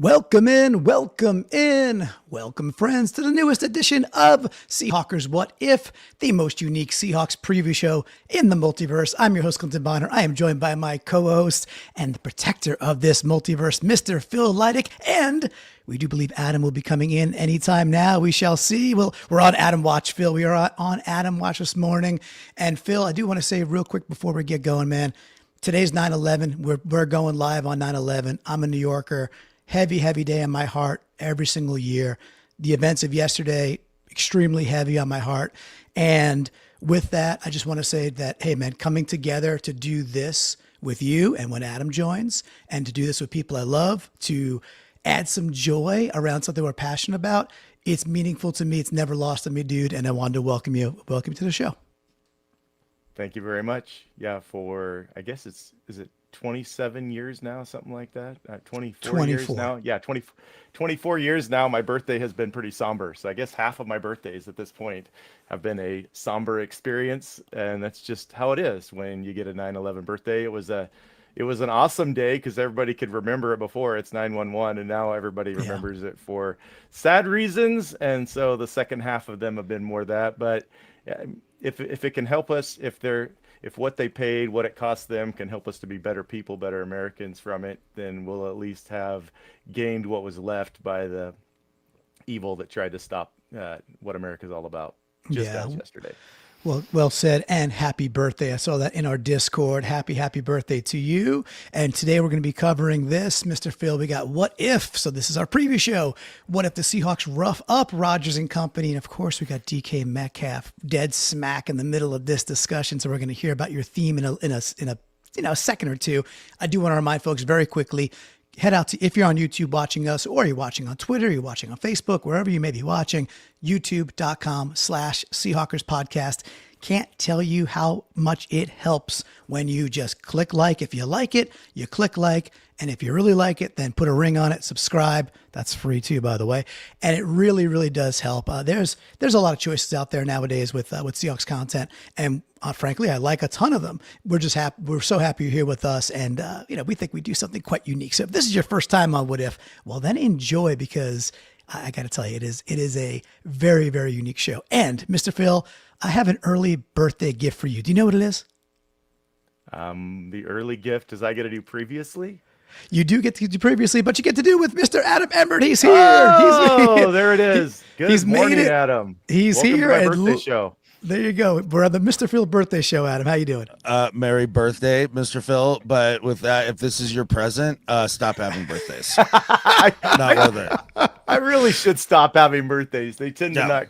Welcome in, welcome in, welcome friends to the newest edition of Seahawkers What If, the most unique Seahawks preview show in the multiverse. I'm your host, Clinton Bonner. I am joined by my co-host and the protector of this multiverse, Mr. Phil Leidick, and we do believe Adam will be coming in anytime now. We shall see. Well, we're on Adam Watch, Phil. We are on Adam Watch this morning. And Phil, I do want to say real quick before we get going, man, today's 9/11. We're going live on 9/11. I'm a New Yorker. Heavy, heavy day on my heart every single year. The events of yesterday, extremely heavy on my heart. And with that, I just want to say that, hey, man, coming together to do this with you and when Adam joins and to do this with people I love, to add some joy around something we're passionate about, it's meaningful to me. It's never lost on me, dude. And I wanted to welcome you to the show. Thank you very much. Yeah, for, I guess is it 27 years now, something like that? 24 years now? Yeah, 24 years now. My birthday has been pretty somber. So I guess half of my birthdays at this point have been a somber experience. And that's just how it is when you get a 9/11 birthday. It was an awesome day because everybody could remember it before. It's 9/11, and now everybody remembers it for sad reasons. And so the second half of them have been more that. But if it can help us, if what they paid, what it cost them can help us to be better people, better Americans from it, then we'll at least have gained what was left by the evil that tried to stop what America's all about just as yesterday. Well said, and happy birthday. I saw that in our Discord. Happy birthday to you. And today we're going to be covering this, Mr. Phil. We got What If. So this is our preview show. What if the Seahawks rough up Rodgers and company? And of course, we got DK Metcalf dead smack in the middle of this discussion. So we're going to hear about your theme in a second or two. I do want to remind folks very quickly, head out to, if you're on YouTube watching us, or you're watching on Twitter, you're watching on Facebook, wherever you may be watching, youtube.com/Seahawkers podcast. Can't tell you how much it helps when you just click like. If you like it, you click like. And if you really like it, then put a ring on it, subscribe. That's free too, by the way. And it really, really does help. There's a lot of choices out there nowadays with Seahawks content. And frankly, I like a ton of them. We're just happy. We're so happy you're here with us. And, we think we do something quite unique. So if this is your first time on What If, well, then enjoy, because I got to tell you, it is a very, very unique show. And Mr. Phil, I have an early birthday gift for you. Do you know what it is? The early gift is I get to do previously. You do get to do previously, but you get to do with Mr. Adam Emmert. He's here. Oh, there it is. Good morning, Adam. He's Welcome here. To my birthday show. There you go. We're on the Mr. Phil birthday show, Adam. How you doing? Merry birthday, Mr. Phil. But with that, if this is your present, stop having birthdays. Not worth it. I really should stop having birthdays. They tend to not.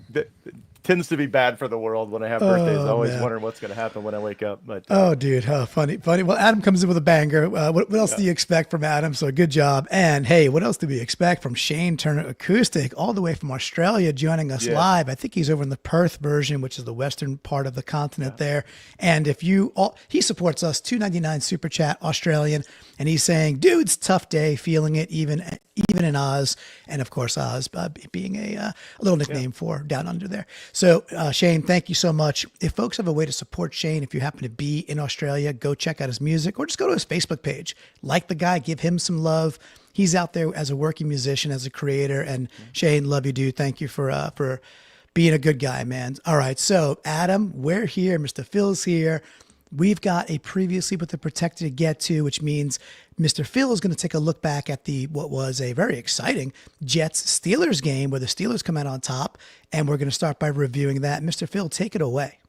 Tends to be bad for the world when I have birthdays. I always wonder what's going to happen when I wake up. But dude, funny. Well, Adam comes in with a banger. What else do you expect from Adam? So good job. And hey, what else do we expect from Shane Turner Acoustic, all the way from Australia, joining us live? I think he's over in the Perth version, which is the western part of the continent there. And he supports us, $2.99 super chat, Australian, and he's saying, "Dude's tough day, feeling it even in Oz," and of course Oz being a little nickname for down under there. So Shane, thank you so much. If folks have a way to support Shane, if you happen to be in Australia, go check out his music, or just go to his Facebook page. Like the guy, give him some love. He's out there as a working musician, as a creator. And Shane, love you, dude. Thank you for being a good guy, man. All right, so Adam, we're here. Mr. Phil's here. We've got a previously with the protector to get to, which means Mr. Phil is going to take a look back at what was a very exciting Jets-Steelers game where the Steelers come out on top, and we're going to start by reviewing that. Mr. Phil, take it away.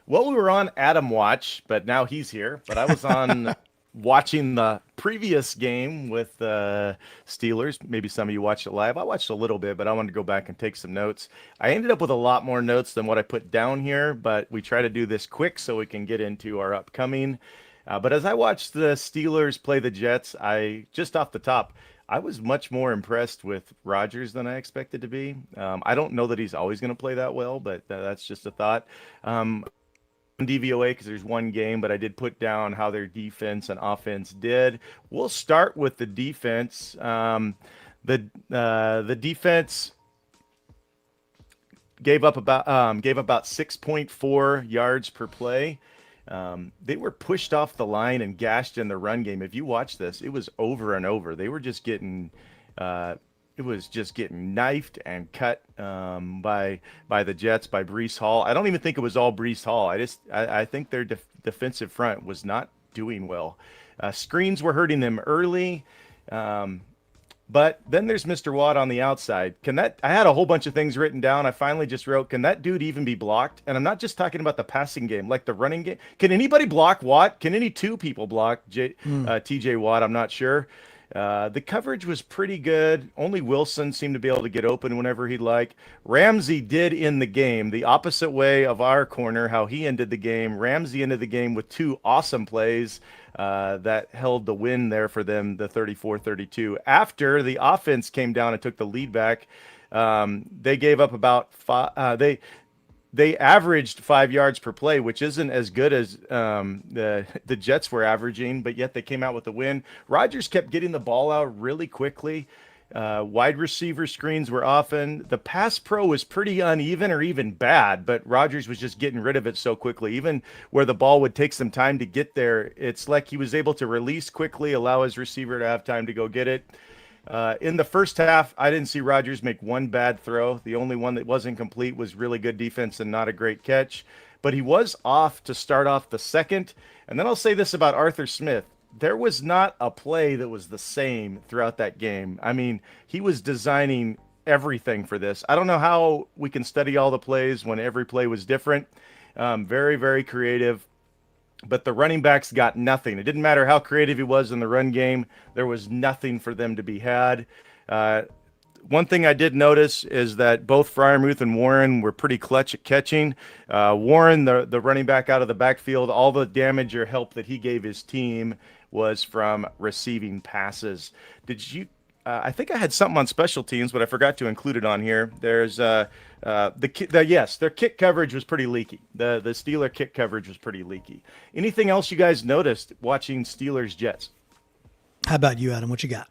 Well, we were on Adam Watch, but now he's here. But I was on watching the previous game with the Steelers. Maybe some of you watched it live. I watched a little bit, but I wanted to go back and take some notes. I ended up with a lot more notes than what I put down here, but we try to do this quick so we can get into our upcoming. But as I watched the Steelers play the Jets, just off the top, I was much more impressed with Rodgers than I expected to be. I don't know that he's always going to play that well, but that's just a thought. DVOA because there's one game, but I did put down how their defense and offense did. We'll start with the defense. The defense gave up about 6.4 yards per play. They were pushed off the line and gashed in the run game. If you watch this, it was over and over. They were just getting It was just getting knifed and cut by the Jets, by Breece Hall. I don't even think it was all Breece Hall. I think their defensive front was not doing well. Screens were hurting them early. But then there's Mr. Watt on the outside. I had a whole bunch of things written down. I finally just wrote, can that dude even be blocked? And I'm not just talking about the passing game, like the running game. Can anybody block Watt? Can any two people block TJ Watt? I'm not sure. The coverage was pretty good. Only Wilson seemed to be able to get open whenever he'd like. Ramsey did end the game the opposite way of our corner, how he ended the game. Ramsey ended the game with 2 awesome plays that held the win there for them, the 34-32. After the offense came down and took the lead back, they gave up about 5. They averaged 5 yards per play, which isn't as good as the Jets were averaging, but yet they came out with the win. Rodgers kept getting the ball out really quickly. Wide receiver screens were often. The pass pro was pretty uneven or even bad, but Rodgers was just getting rid of it so quickly. Even where the ball would take some time to get there, it's like he was able to release quickly, allow his receiver to have time to go get it. In the first half, I didn't see Rodgers make one bad throw. The only one that wasn't complete was really good defense and not a great catch. But he was off to start off the second. And then I'll say this about Arthur Smith. There was not a play that was the same throughout that game. I mean, he was designing everything for this. I don't know how we can study all the plays when every play was different. Very, very creative. But the running backs got nothing. It didn't matter how creative he was in the run game. There was nothing for them to be had. One thing I did notice is that both Freiermuth and Warren were pretty clutch at catching. Warren, the running back out of the backfield, all the damage or help that he gave his team was from receiving passes. I think I had something on special teams, but I forgot to include it on here. There's their kick coverage was pretty leaky. The Steeler kick coverage was pretty leaky. Anything else you guys noticed watching Steelers Jets? How about you, Adam? What you got?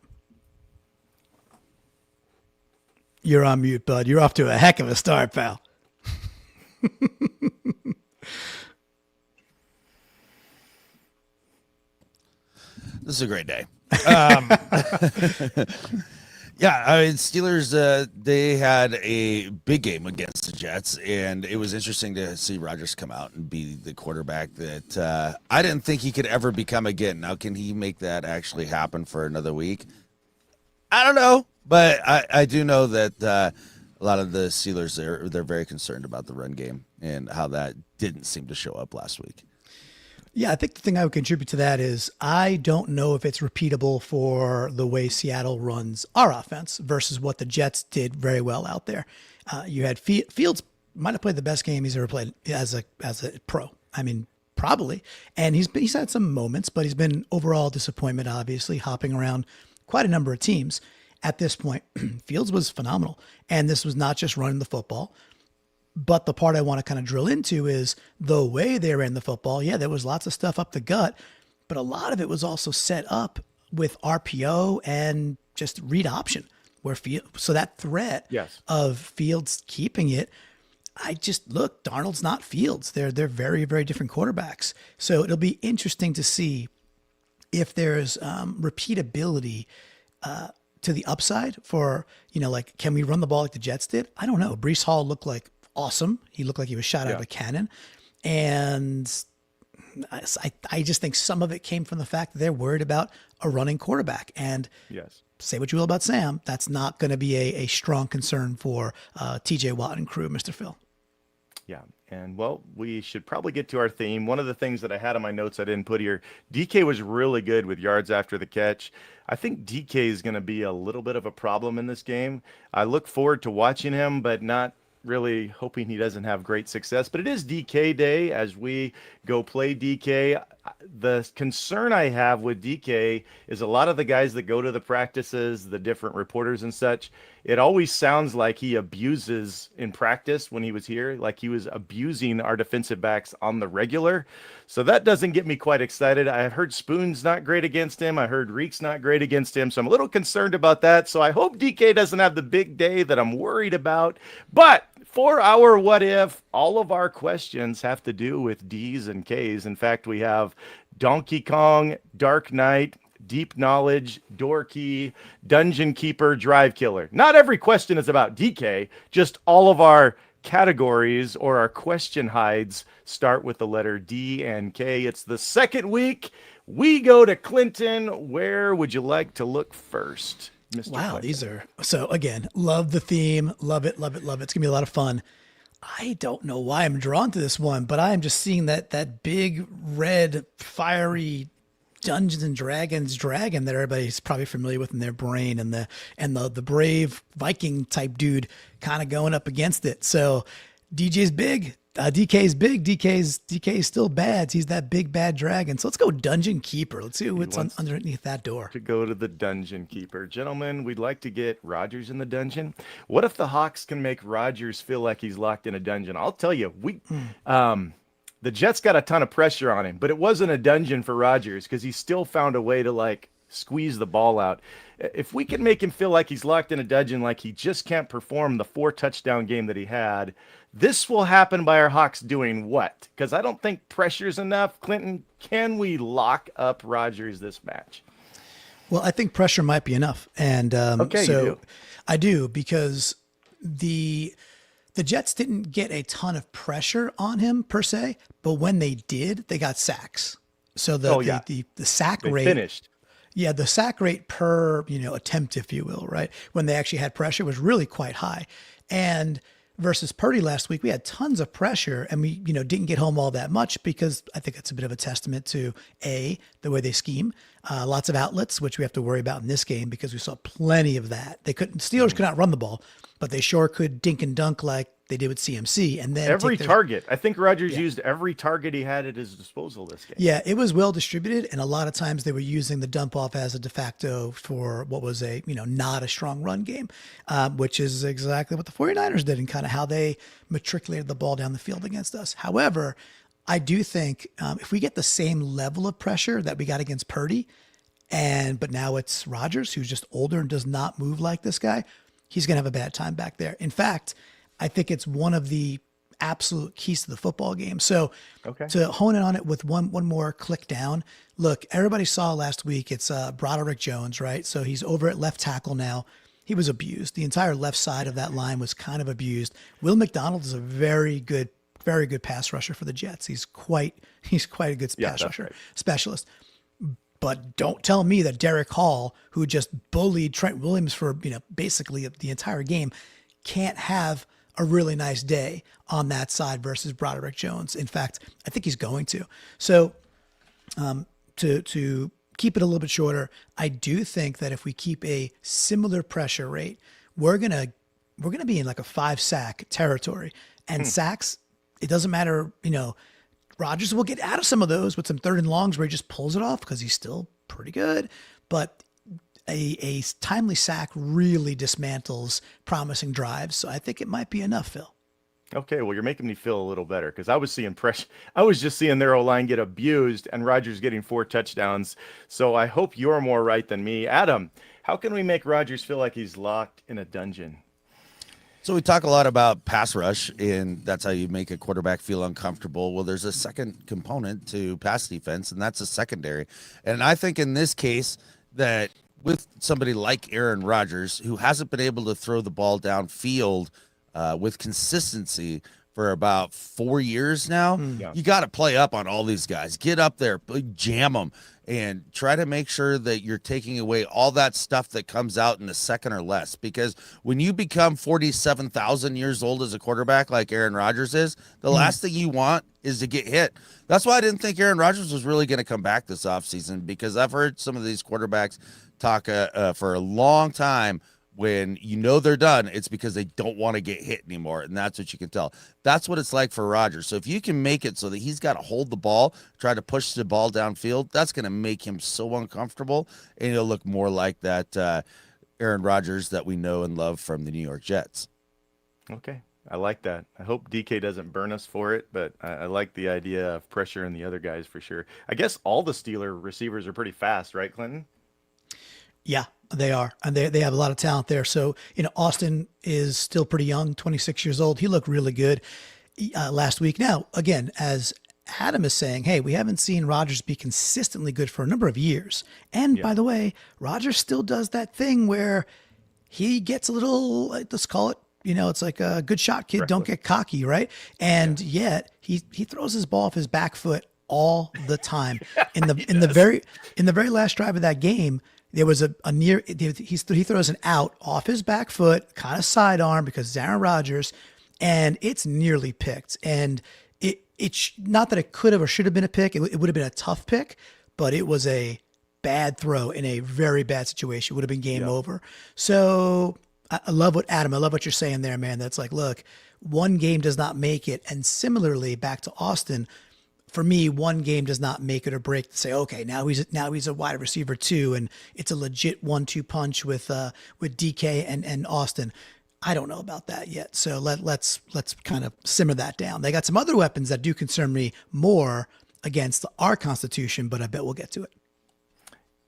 You're on mute, bud. You're off to a heck of a start, pal. This is a great day. Yeah, I mean, Steelers, they had a big game against the Jets, and it was interesting to see Rodgers come out and be the quarterback that I didn't think he could ever become again. Now, can he make that actually happen for another week? I don't know, but I do know that a lot of the Steelers, they're very concerned about the run game and how that didn't seem to show up last week. Yeah, I think the thing I would contribute to that is I don't know if it's repeatable for the way Seattle runs our offense versus what the Jets did very well out there. You had Fields might have played the best game he's ever played as a pro. I mean, probably. And he's had some moments, but he's been overall disappointment, obviously, hopping around quite a number of teams. At this point, Fields was phenomenal. And this was not just running the football. But the part I want to kind of drill into is the way they ran the football. Yeah, there was lots of stuff up the gut, but a lot of it was also set up with RPO and just read option. So that threat of Fields keeping it, Darnold's not Fields. They're very, very different quarterbacks. So it'll be interesting to see if there's repeatability to the upside for, like, can we run the ball like the Jets did? I don't know. Breece Hall looked like awesome. He looked like he was shot out of a cannon. And I just think some of it came from the fact that they're worried about a running quarterback. And say what you will about Sam, that's not going to be a strong concern for TJ Watt and crew, Mr. Phil. Yeah. And, well, we should probably get to our theme. One of the things that I had on my notes I didn't put here, DK was really good with yards after the catch. I think DK is going to be a little bit of a problem in this game. I look forward to watching him, but not really hoping he doesn't have great success. But it is DK day as we go play DK. The concern I have with DK is a lot of the guys that go to the practices, the different reporters and such, it always sounds like he abuses in practice when he was here, like he was abusing our defensive backs on the regular. So that doesn't get me quite excited. I heard Spoon's not great against him. I heard Reek's not great against him. So I'm a little concerned about that. So I hope DK doesn't have the big day that I'm worried about. But for our what if, all of our questions have to do with D's and K's. In fact, we have Donkey Kong, Dark Knight, deep knowledge, door key, dungeon keeper, drive killer. Not every question is about DK, just all of our categories or our question hides start with the letter D and K. It's the second week. We go to Clinton. Where would you like to look first, Mr. Wow, Clinton? these are, so again, love the theme. Love it, love it, love it. It's going to be a lot of fun. I don't know why I'm drawn to this one, but I am just seeing that big red fiery Dungeons and Dragons dragon that everybody's probably familiar with in their brain, and the brave Viking type dude kind of going up against it. So DK's big. DK's still bad. He's that big bad dragon. So let's go Dungeon Keeper. Let's see what's underneath that door. To go to the Dungeon Keeper. Gentlemen, we'd like to get Rodgers in the dungeon. What if the Hawks can make Rodgers feel like he's locked in a dungeon? I'll tell you, the Jets got a ton of pressure on him, but it wasn't a dungeon for Rodgers because he still found a way to like squeeze the ball out. If we can make him feel like he's locked in a dungeon, like he just can't perform the 4 touchdown game that he had, this will happen by our Hawks doing what? Because I don't think pressure's enough. Clinton, can we lock up Rodgers this match? Well, I think pressure might be enough. And Okay, so you do. I do, because the Jets didn't get a ton of pressure on him per se, but when they did, they got sacks. So the sack They rate finished. Yeah, the sack rate per, attempt, if you will, right? When they actually had pressure was really quite high. And versus Purdy last week, we had tons of pressure and we, didn't get home all that much, because I think it's a bit of a testament to the way they scheme. Lots of outlets, which we have to worry about in this game because we saw plenty of that. Steelers could not run the ball, but they sure could dink and dunk like they did with CMC. And then Every target. I think Rodgers used every target he had at his disposal this game. Yeah, it was well distributed, and a lot of times they were using the dump off as a de facto for what was a, not a strong run game, which is exactly what the 49ers did and kind of how they matriculated the ball down the field against us. However, I do think if we get the same level of pressure that we got against Purdy, but now it's Rodgers, who's just older and does not move like this guy, he's going to have a bad time back there. In fact, I think it's one of the absolute keys to the football game. So to hone in on it with one more click down, look, everybody saw last week, it's Broderick Jones, right? So he's over at left tackle now. He was abused. The entire left side of that line was kind of abused. Will McDonald is a very good pass rusher for the Jets. He's quite a good pass rusher specialist. But don't tell me that Derek Hall, who just bullied Trent Williams for basically the entire game, can't have a really nice day on that side versus Broderick Jones. In fact, I think he's going to. So to keep it a little bit shorter, I do think that if we keep a similar pressure rate, we're gonna be in like a 5-sack territory. And sacks, it doesn't matter, Rodgers will get out of some of those with some 3rd and longs where he just pulls it off because he's still pretty good. But a timely sack really dismantles promising drives. So I think it might be enough, Phil. Okay, well, you're making me feel a little better because I was seeing pressure. I was just seeing their O-line get abused and Rodgers getting 4 touchdowns. So I hope you're more right than me. Adam, how can we make Rodgers feel like he's locked in a dungeon? So we talk a lot about pass rush, and that's how you make a quarterback feel uncomfortable. Well, there's a second component to pass defense, and that's a secondary. And I think in this case that with somebody like Aaron Rodgers, who hasn't been able to throw the ball downfield with consistency for about 4 years now, you got to play up on all these guys. Get up there, jam them, and try to make sure that you're taking away all that stuff that comes out in a second or less. Because when you become 47,000 years old as a quarterback like Aaron Rodgers is, the last thing you want is to get hit. That's why I didn't think Aaron Rodgers was really going to come back this offseason, because I've heard some of these quarterbacks talk for a long time. When they're done, it's because they don't want to get hit anymore, and that's what you can tell. That's what it's like for Rodgers. So if you can make it so that he's got to hold the ball, try to push the ball downfield, that's going to make him so uncomfortable, and he'll look more like that Aaron Rodgers that we know and love from the New York Jets. Okay, I like that. I hope DK doesn't burn us for it, but I like the idea of pressure and the other guys for sure. I guess all the Steeler receivers are pretty fast, right, Clinton? Yeah, they are. And they have a lot of talent there. So, Austin is still pretty young, 26 years old. He looked really good last week. Now, again, as Adam is saying, hey, we haven't seen Rodgers be consistently good for a number of years. And by the way, Rodgers still does that thing where he gets a little, let's call it, it's like a good shot, kid, don't get cocky, right? And yet he throws his ball off his back foot all the time. In the very last drive of that game, there was a near, he throws an out off his back foot, kind of sidearm because it's Aaron Rodgers, and it's nearly picked. And it's not that it could have or should have been a pick. It would have been a tough pick, but it was a bad throw in a very bad situation. It would have been game over. So I love what you're saying there, man. That's like, look, one game does not make it. And similarly, back to Austin, for me, one game does not make it or break to say, okay, now he's a wide receiver too, and it's a legit 1-2 punch with DK and Austin. I don't know about that yet. So let's kind of simmer that down. They got some other weapons that do concern me more against our Constitution, but I bet we'll get to it.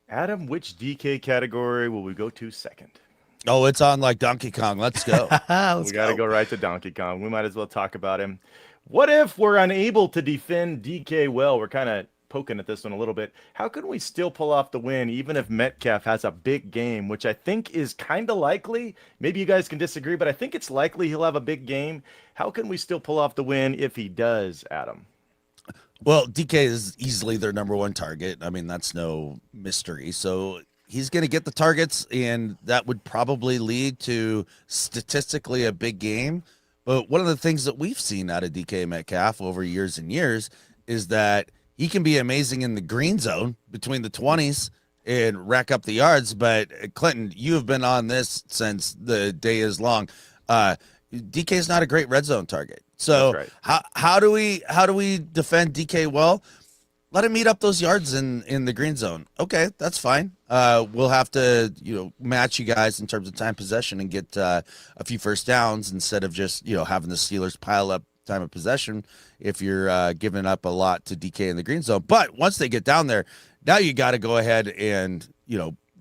Adam, which DK category will we go to second? Oh, it's on like Donkey Kong. Let's go. We got to go right to Donkey Kong. We might as well talk about him. What if we're unable to defend DK well? We're kind of poking at this one a little bit. How can we still pull off the win even if Metcalf has a big game, which I think is kind of likely? Maybe you guys can disagree, but I think it's likely he'll have a big game. How can we still pull off the win if he does, Adam? Well, DK is easily their number one target. I mean, that's no mystery. So he's going to get the targets, and that would probably lead to statistically a big game. But one of the things that we've seen out of DK Metcalf over years and years is that he can be amazing in the green zone between the 20s and rack up the yards. But Clinton, you have been on this since the day is long. DK is not a great red zone target. So right. how do we defend DK well? Let him eat up those yards in the green zone. Okay, that's fine. We'll have to match you guys in terms of time possession and get a few first downs instead of just having the Steelers pile up time of possession if you're giving up a lot to DK in the green zone. But once they get down there, now you got to go ahead and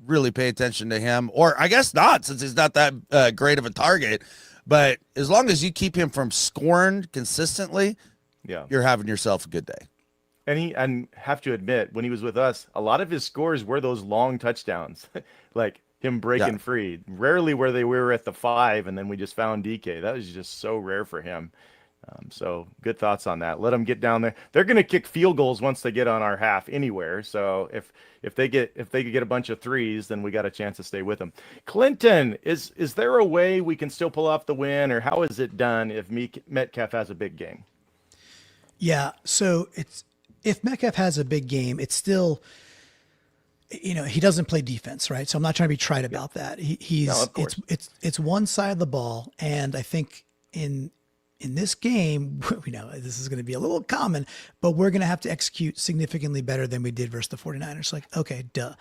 really pay attention to him, or I guess not, since he's not that great of a target. But as long as you keep him from scoring consistently, you're having yourself a good day. And have to admit, when he was with us, a lot of his scores were those long touchdowns, like him breaking free. Rarely were they were at the 5, and then we just found DK. That was just so rare for him. So good thoughts on that. Let them get down there. They're going to kick field goals once they get on our half anywhere. So if they get a bunch of threes, then we got a chance to stay with them. Clinton, is there a way we can still pull off the win, or how is it done if Metcalf has a big game? Yeah. So if Metcalf has a big game, it's still, he doesn't play defense, right? So I'm not trying to be trite about that. It's one side of the ball, and I think in this game, this is going to be a little common, but we're going to have to execute significantly better than we did versus the 49ers. Like, okay, duh.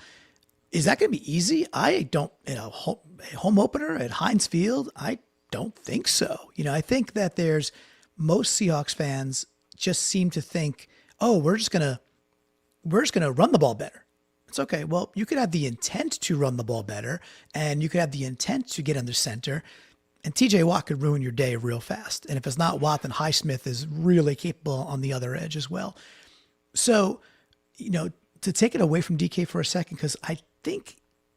Is that going to be easy? I don't, home opener at Heinz Field, I don't think so. I think that most Seahawks fans just seem to think, oh, we're just going to run the ball better. It's okay. Well, you could have the intent to run the ball better, and you could have the intent to get under center, and TJ Watt could ruin your day real fast. And if it's not Watt, then Highsmith is really capable on the other edge as well. So, to take it away from DK for a second, because I think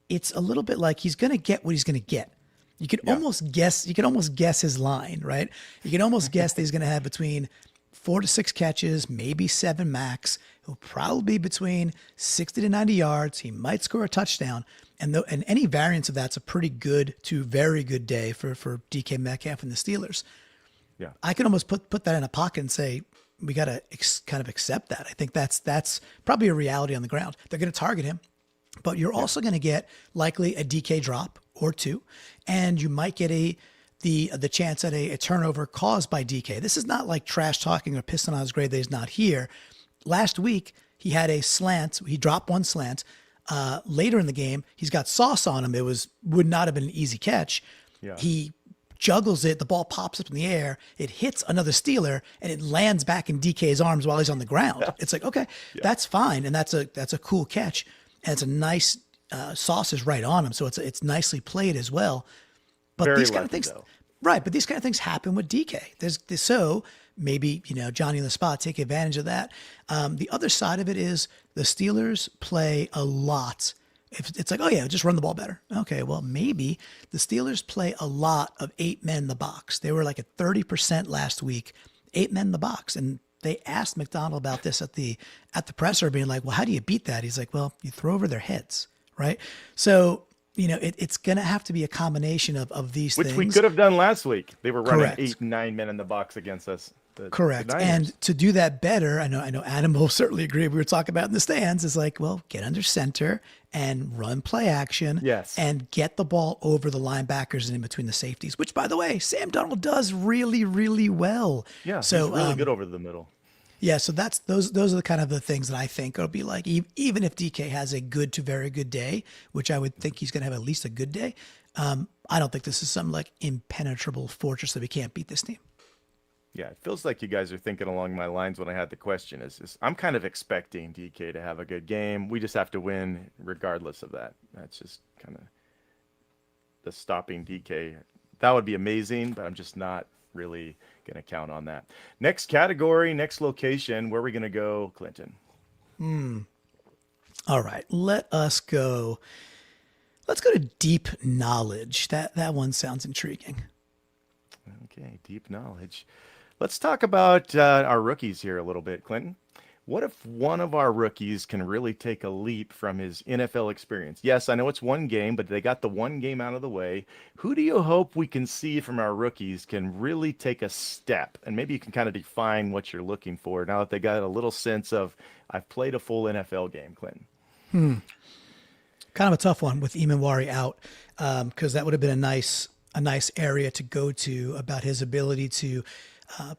it's a little bit like he's going to get what he's going to get. You could almost guess his line, right? You can almost guess that he's going to have between 4 to 6 catches, maybe 7 max. He'll probably be between 60 to 90 yards. He might score a touchdown. And any variance of that's a pretty good to very good day for DK Metcalf and the Steelers. Yeah, I can almost put that in a pocket and say we got to kind of accept that. I think that's probably a reality on the ground. They're going to target him, but you're also going to get likely a DK drop or 2, and you might get the chance at a turnover caused by DK. This is not like trash talking or pissing on his grade that he's not here. Last week he had a slant. He dropped one slant. Later in the game, he's got sauce on him. Would not have been an easy catch. Yeah. He juggles it. The ball pops up in the air. It hits another Steeler, and it lands back in DK's arms while he's on the ground. Yeah. It's like, okay, that's fine, and that's a cool catch, and it's a nice sauce is right on him, so it's nicely played as well. But Very these kind of things, though. Right? But these kind of things happen with DK. So maybe, Johnny on the spot, take advantage of that. The other side of it is the Steelers play a lot. If it's like, oh yeah, just run the ball better. Okay, well, maybe the Steelers play a lot of 8 men in the box. They were like at 30% last week, 8 men in the box. And they asked McDonald about this at the presser, being like, well, how do you beat that? He's like, well, you throw over their heads, right? So, it's going to have to be a combination of these things. Which we could have done last week. They were running Correct. 8, 9 men in the box against us. Correct. And to do that better, I know Adam will certainly agree. We were talking about in the stands. Is like, well, get under center and run play action. Yes. And get the ball over the linebackers and in between the safeties, which, by the way, Sam Darnold does really, really well. Yeah. So he's really good over the middle. Yeah. So those are the kind of the things that I think will be like, even if DK has a good to very good day, which I would think he's going to have at least a good day. I don't think this is some like impenetrable fortress that we can't beat this team. Yeah, it feels like you guys are thinking along my lines when I had the question. Is I'm kind of expecting DK to have a good game. We just have to win regardless of that. That's just kind of the stopping DK. That would be amazing, but I'm just not really going to count on that. Next category, next location. Where are we going to go, Clinton? All right, let's go to deep knowledge. That one sounds intriguing. Okay, deep knowledge. Let's talk about our rookies here a little bit, Clinton. What if one of our rookies can really take a leap from his NFL experience? Yes, I know it's one game, but they got the one game out of the way. Who do you hope we can see from our rookies can really take a step? And maybe you can kind of define what you're looking for now that they got a little sense of, I've played a full NFL game, Clinton. Kind of a tough one with Imanwari out, because that would have been a nice area to go to about his ability to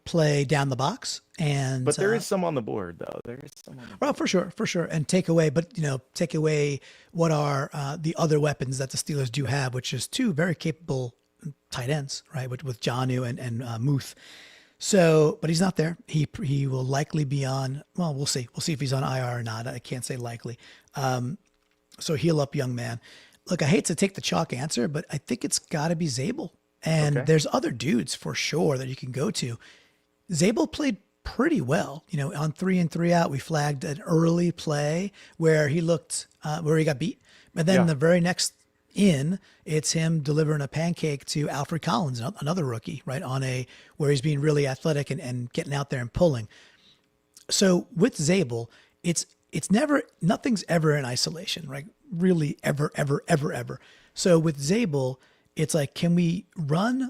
play down the box. But there is some on the board, though. There is some on the board. Well, for sure. And take away what are the other weapons that the Steelers do have, which is 2 very capable tight ends, right? With Jonnu and Muth. So, but he's not there. He will likely be on. Well, we'll see. We'll see if he's on IR or not. I can't say likely. So heal up, young man. Look, I hate to take the chalk answer, but I think it's got to be Zabel. And there's other dudes for sure that you can go to. Zabel played pretty well. On 3 and 3 out, we flagged an early play where he looked, where he got beat. And then the very next it's him delivering a pancake to Alfred Collins, another rookie, right? Where he's being really athletic and getting out there and pulling. So with Zabel, nothing's ever in isolation, right? Really ever. So with Zabel, it's like, can we run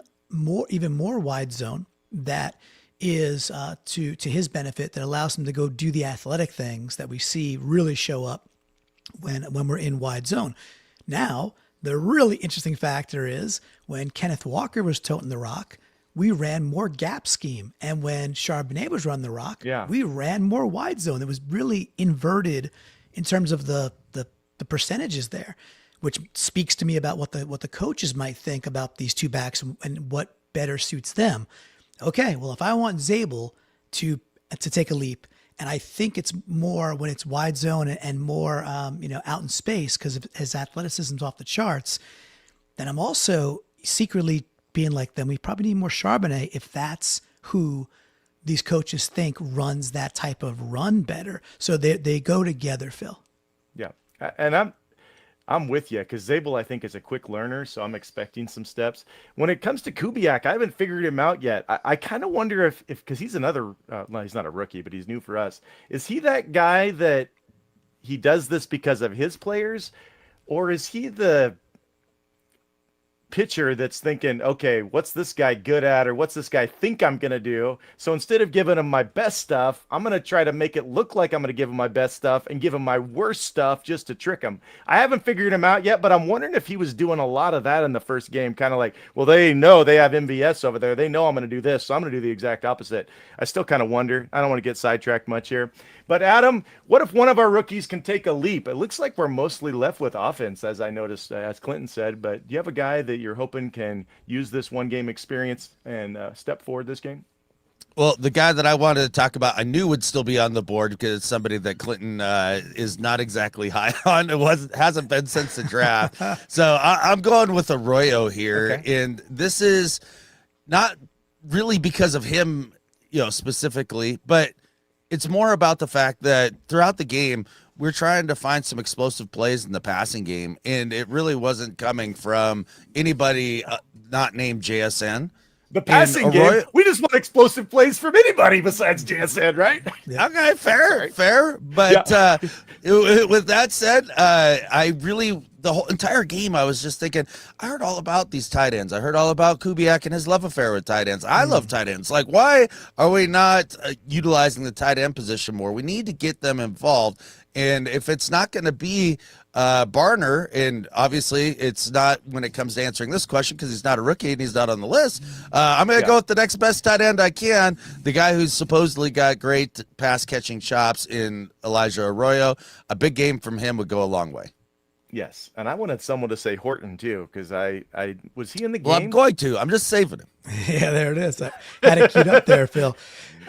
even more wide zone that is to his benefit, that allows him to go do the athletic things that we see really show up when we're in wide zone. Now, the really interesting factor is when Kenneth Walker was toting the rock, we ran more gap scheme. And when Charbonnet was running the rock, we ran more wide zone. It was really inverted in terms of the percentages there, which speaks to me about what the coaches might think about these 2 backs and what better suits them. Okay, well, if I want Zabel to take a leap, and I think it's more when it's wide zone and more out in space because his athleticism's off the charts, then I'm also secretly being like, then we probably need more Charbonnet if that's who these coaches think runs that type of run better. So they go together, Phil. Yeah, and I'm with you because Zabel, I think, is a quick learner, so I'm expecting some steps. When it comes to Kubiak, I haven't figured him out yet. I kind of wonder if because he's another, well, he's not a rookie, but he's new for us. Is he that guy that he does this because of his players, or is he the pitcher that's thinking, okay, what's this guy good at, or what's this guy think I'm going to do? So instead of giving him my best stuff, I'm going to try to make it look like I'm going to give him my best stuff and give him my worst stuff just to trick him. I haven't figured him out yet, but I'm wondering if he was doing a lot of that in the first game, kind of like, well, they know they have MVS over there. They know I'm going to do this, so I'm going to do the exact opposite. I still kind of wonder. I don't want to get sidetracked much here. But Adam, what if one of our rookies can take a leap? It looks like we're mostly left with offense, as I noticed, as Clinton said. But do you have a guy that you're hoping can use this one-game experience and step forward this game? Well, the guy that I wanted to talk about, I knew would still be on the board because it's somebody that Clinton is not exactly high on. Hasn't been since the draft. So I'm going with Arroyo here, and this is not really because of him specifically, but it's more about the fact that throughout the game, we're trying to find some explosive plays in the passing game, and it really wasn't coming from anybody not named JSN. The passing game, we just want explosive plays from anybody besides JSN, right? Yeah. Okay, fair. But with that said, the whole entire game, I was just thinking, I heard all about these tight ends. I heard all about Kubiak and his love affair with tight ends. I love tight ends. Like, why are we not utilizing the tight end position more? We need to get them involved. And if it's not going to be Barner, and obviously it's not when it comes to answering this question because he's not a rookie and he's not on the list, I'm going to go with the next best tight end I can, the guy who's supposedly got great pass-catching chops in Elijah Arroyo. A big game from him would go a long way. Yes, and I wanted someone to say Horton too, because I was he in the game? Well, I'm going to. I'm just saving him. Yeah, there it is. I had it queued up there, Phil.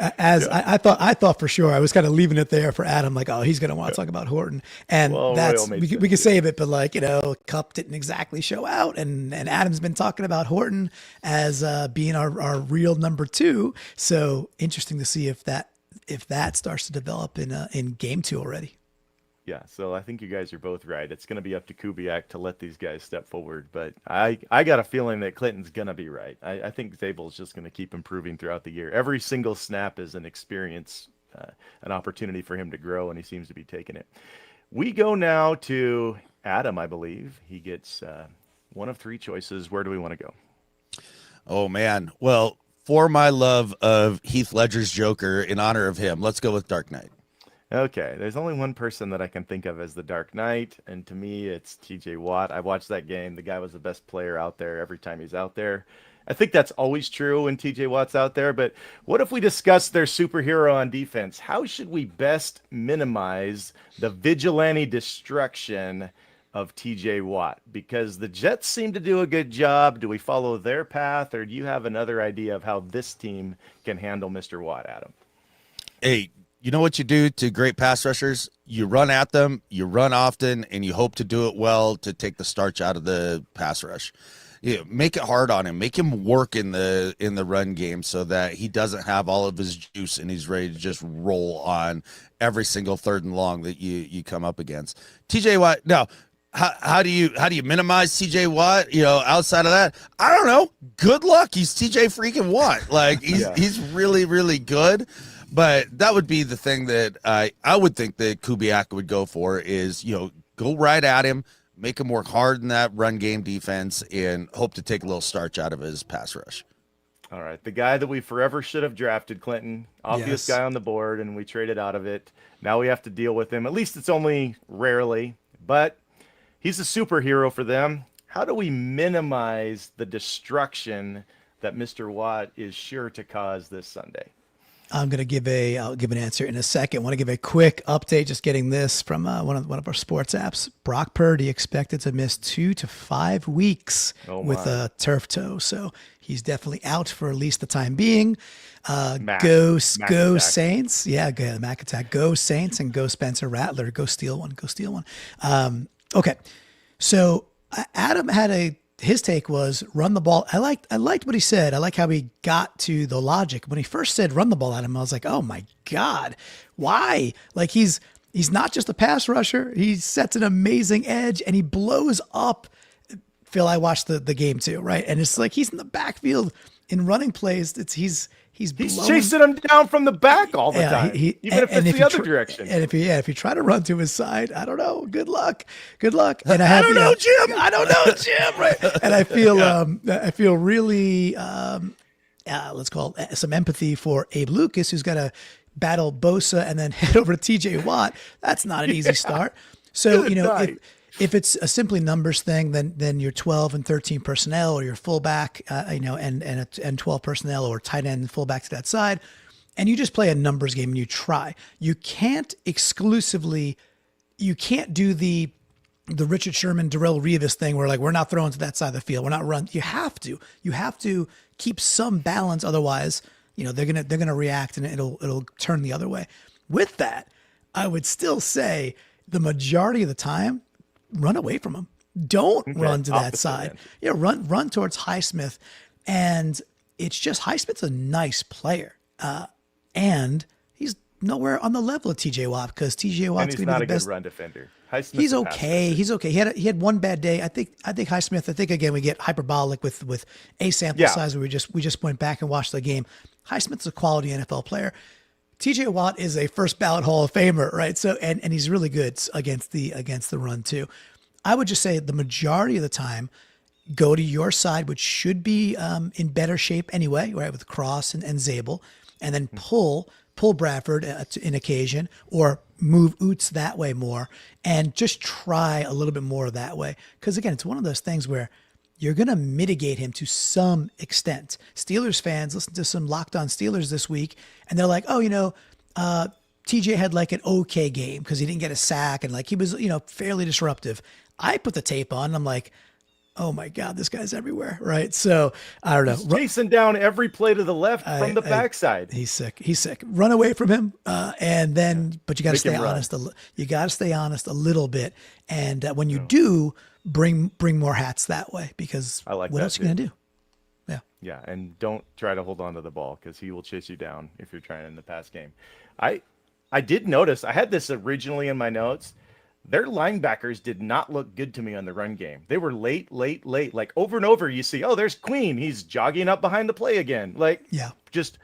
I thought for sure. I was kind of leaving it there for Adam, like, oh, he's going to want to talk about Horton, and that's we can save it. But Kupp didn't exactly show out, and Adam's been talking about Horton as being our real number 2. So interesting to see if that starts to develop in game 2 already. Yeah, so I think you guys are both right. It's going to be up to Kubiak to let these guys step forward. But I got a feeling that Clinton's going to be right. I think Zabel's just going to keep improving throughout the year. Every single snap is an experience, an opportunity for him to grow, and he seems to be taking it. We go now to Adam, I believe. He gets one of 3 choices. Where do we want to go? Oh, man. Well, for my love of Heath Ledger's Joker, in honor of him, let's go with Dark Knight. Okay, there's only one person that I can think of as the Dark Knight, and to me, it's TJ Watt. I watched that game. The guy was the best player out there every time he's out there. I think that's always true when TJ Watt's out there, but what if we discuss their superhero on defense? How should we best minimize the vigilante destruction of TJ Watt? Because the Jets seem to do a good job. Do we follow their path, or do you have another idea of how this team can handle Mr. Watt, Adam? Hey, you know what you do to great pass rushers? You run at them, you run often, and you hope to do it well to take the starch out of the pass rush. Make it hard on him. Make him work in the run game so that he doesn't have all of his juice and he's ready to just roll on every single 3rd and long that you come up against. TJ Watt, now, how do you minimize TJ Watt? Outside of that, I don't know. Good luck. He's TJ freaking Watt. Like he's really, really good. But that would be the thing that I would think that Kubiak would go for is, go right at him, make him work hard in that run game defense, and hope to take a little starch out of his pass rush. All right. The guy that we forever should have drafted, Clinton, obvious guy on the board, and we traded out of it. Now we have to deal with him. At least it's only rarely, but he's a superhero for them. How do we minimize the destruction that Mr. Watt is sure to cause this Sunday? I'll give an answer in a second. I want to give a quick update, just getting this from one of our sports apps. Brock Purdy expected to miss 2 to 5 weeks with a turf toe. So he's definitely out for at least the time being. Go Saints. Yeah, go Mac attack. Go Saints and go Spencer Rattler. Go steal one. Okay. So Adam had his take was run the ball. I liked what he said. I like how he got to the logic. When he first said run the ball at him, I was like, oh my God, why? Like he's not just a pass rusher. He sets an amazing edge and he blows up. Phil, I watched the game too, right? And it's like he's in the backfield in running plays. He's chasing them down from the back all the time, even if it's the other direction. And if you try to run to his side, I don't know. Good luck. And I don't know, Jim. Right? And I feel really let's call it some empathy for Abe Lucas, who's got to battle Bosa and then head over to TJ Watt. That's not an easy start. So if it's a simply numbers thing, then your 12 and 13 personnel or your fullback, and 12 personnel or tight end and fullback to that side, and you just play a numbers game and you try. You can't do the Richard Sherman, Darrelle Revis thing where like we're not throwing to that side of the field, we're not run. You have to keep some balance, otherwise, they're gonna react and it'll turn the other way. With that, I would still say the majority of the time, run away from him. Don't run to that side. Run towards Highsmith. And it's just Highsmith's a nice player. And he's nowhere on the level of TJ Watt because TJ Watt's going to be the best. Good run defender. He's okay. He's okay. He had one bad day. I think Highsmith. I think again we get hyperbolic with a sample size where we just went back and watched the game. Highsmith's a quality NFL player. TJ Watt is a first ballot Hall of Famer, right? So and he's really good against the run too. I would just say the majority of the time, go to your side, which should be in better shape anyway, right? With Cross and Zabel, and then pull Bradford in occasion, or move Oots that way more, and just try a little bit more that way. Because again, it's one of those things where you're going to mitigate him to some extent. Steelers fans listen to some Locked On Steelers this week, and they're like, oh, TJ had like an okay game because he didn't get a sack, and like he was, fairly disruptive. I put the tape on, and I'm like, oh my God, this guy's everywhere, right? So I don't know. He's chasing down every play to the left from the backside. He's sick. Run away from him, and then, but you got to stay honest. You got to stay honest a little bit, and when you do, bring more hats that way, because what else are you gonna do? Yeah, and don't try to hold on to the ball because he will chase you down if you're trying in the pass game. I did notice, I had this originally in my notes. Their linebackers did not look good to me on the run game. They were late. Like over and over, you see, oh, there's Queen. He's jogging up behind the play again. Just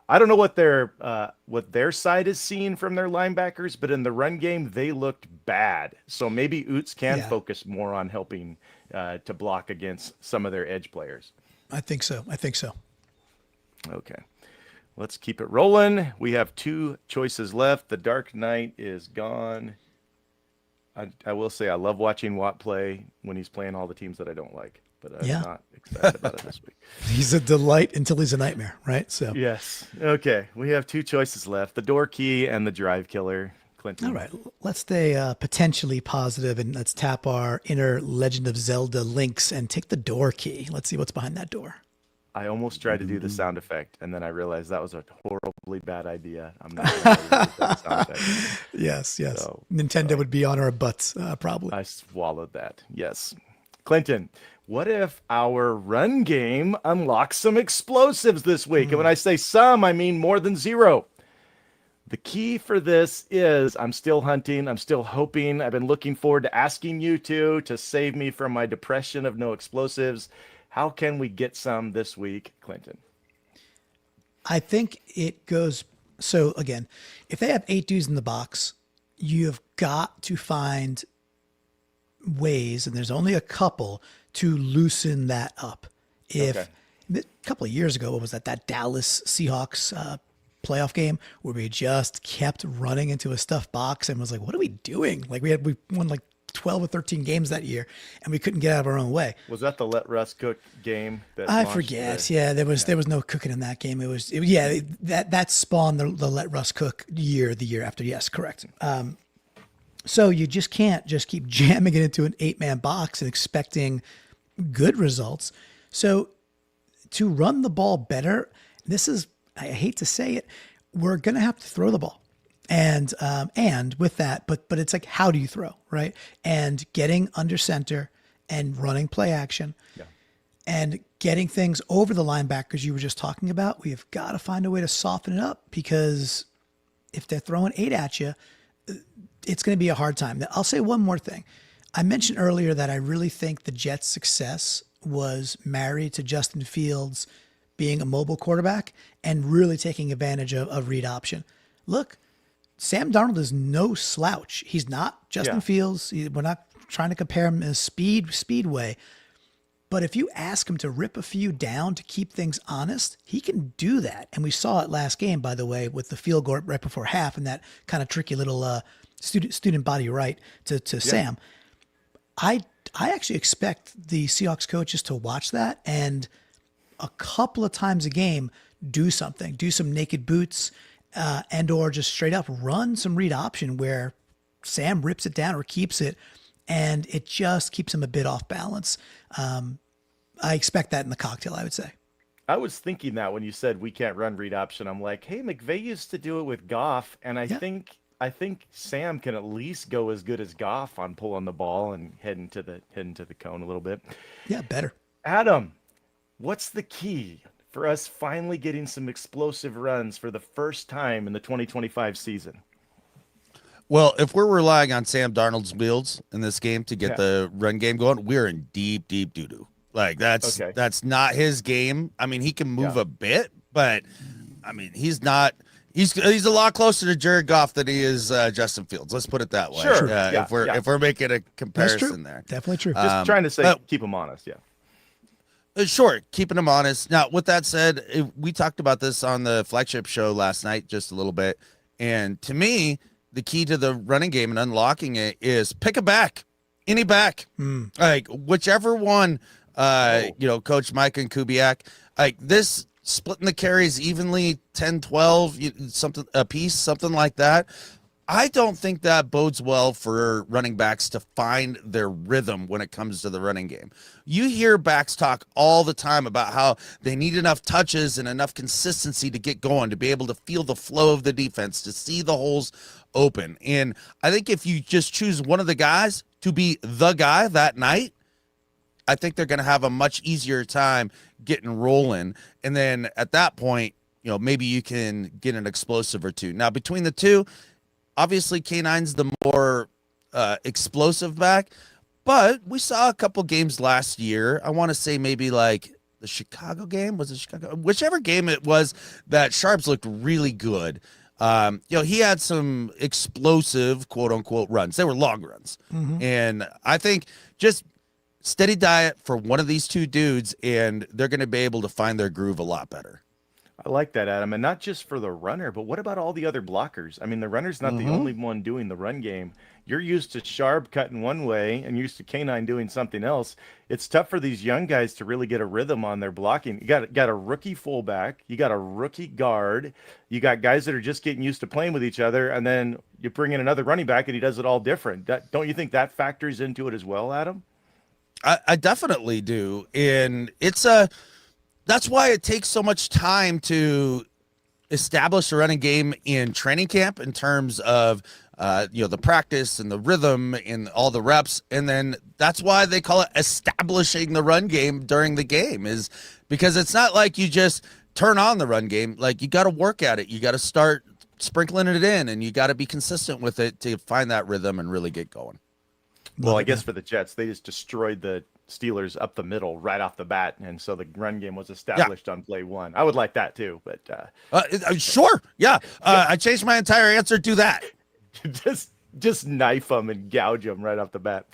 I don't know what their side is seeing from their linebackers, but in the run game, they looked bad. So maybe Oots can focus more on helping to block against some of their edge players. I think so. Okay. Let's keep it rolling. We have 2 choices left. The Dark Knight is gone. I will say I love watching Watt play when he's playing all the teams that I don't like, but I'm not excited about it this week. He's a delight until he's a nightmare, right? So yes. Okay. We have 2 choices left: the Door Key and the Drive Killer. Clinton. All right. Let's stay potentially positive, and let's tap our inner Legend of Zelda links and take the door key. Let's see what's behind that door. I almost tried to do the sound effect, and then I realized that was a horribly bad idea. I'm not going to use that sound effect. Yes. So, Nintendo would be on our butts, probably. I swallowed that. Yes. Clinton, what if our run game unlocks some explosives this week? And when I say some, I mean more than 0. The key for this is I'm still hunting. I'm still hoping. I've been looking forward to asking you to save me from my depression of no explosives. How can we get some this week, Clinton? I think it goes. So again, if they have 8 dudes in the box, you've got to find ways, and there's only a couple, to loosen that up. A couple of years ago, what was that? That Dallas Seahawks playoff game where we just kept running into a stuffed box and was like, what are we doing? Like we won like 12 or 13 games that year, and we couldn't get out of our own way. Was that the Let Russ Cook game? I forget. Yeah, there was no cooking in that game. That spawned the Let Russ Cook the year after. Yes, correct. So you just can't just keep jamming it into an 8-man box and expecting good results. So to run the ball better, I hate to say it, we're going to have to throw the ball. And with that, but it's like, how do you throw, right? And getting under center and running play action and getting things over the linebackers you were just talking about. We have got to find a way to soften it up, because if they're throwing 8 at you, it's going to be a hard time. I'll say one more thing. I mentioned earlier that I really think the Jets' success was married to Justin Fields being a mobile quarterback and really taking advantage of read option. Look, Sam Darnold is no slouch. He's not Justin Fields. We're not trying to compare him as speedway. But if you ask him to rip a few down to keep things honest, he can do that. And we saw it last game, by the way, with the field goal right before half and that kind of tricky little student body right to Sam. I actually expect the Seahawks coaches to watch that and a couple of times a game do something, do some naked boots, and or just straight up run some read option where Sam rips it down or keeps it, and it just keeps him a bit off balance. I expect that in the cocktail, I would say. I was thinking that when you said we can't run read option, I'm like, hey, McVay used to do it with Goff, and I think Sam can at least go as good as Goff on pulling the ball and heading to the cone a little bit. Yeah, better. Adam, what's the key for us finally getting some explosive runs for the first time in the 2025 season? Well, if we're relying on Sam Darnold's builds in this game to get Yeah. the run game going, we're in deep doo-doo. Like that's not his game. I mean, he can move a bit, but I mean, he's not. He's a lot closer to Jared Goff than he is Justin Fields. Let's put it that way. Sure. If we're making a comparison there, Definitely true. Just trying to say, keep him honest. Yeah. Sure, keeping him honest. Now, with that said, we talked about this on the flagship show last night just a little bit, and to me, the key to the running game and unlocking it is pick a back, any back, like whichever one. Coach Mike and Kubiak, like this. Splitting the carries evenly, 10, 12, something a piece, something like that. I don't think that bodes well for running backs to find their rhythm when it comes to the running game. You hear backs talk all the time about how they need enough touches and enough consistency to get going, to be able to feel the flow of the defense, to see the holes open. And I think if you just choose one of the guys to be the guy that night, I think they're going to have a much easier time getting rolling. And then at that point, maybe you can get an explosive or two. Now, between the two, obviously K9's the more explosive back, but we saw a couple games last year. I want to say maybe like the Chicago game. Was it Chicago? Whichever game it was that Sharps looked really good. He had some explosive, quote unquote, runs. They were long runs. And I think just steady diet for one of these two dudes, and they're going to be able to find their groove a lot better. I like that, Adam. And not just for the runner, but what about all the other blockers? I mean, the runner's not the only one doing the run game. You're used to Sharp cutting one way and used to K9 doing something else. It's tough for these young guys to really get a rhythm on their blocking. You got a rookie fullback. You got a rookie guard. You got guys that are just getting used to playing with each other. And then you bring in another running back and he does it all different. Don't you think that factors into it as well, Adam? I definitely do. And that's why it takes so much time to establish a running game in training camp in terms of, the practice and the rhythm and all the reps. And then that's why they call it establishing the run game during the game, is because it's not like you just turn on the run game. Like, you got to work at it. You got to start sprinkling it in, and you got to be consistent with it to find that rhythm and really get going. Well, I guess for the Jets, they just destroyed the Steelers up the middle right off the bat, and so the run game was established on play one. I would like that too, but sure, yeah. I changed my entire answer to that. just knife them and gouge them right off the bat.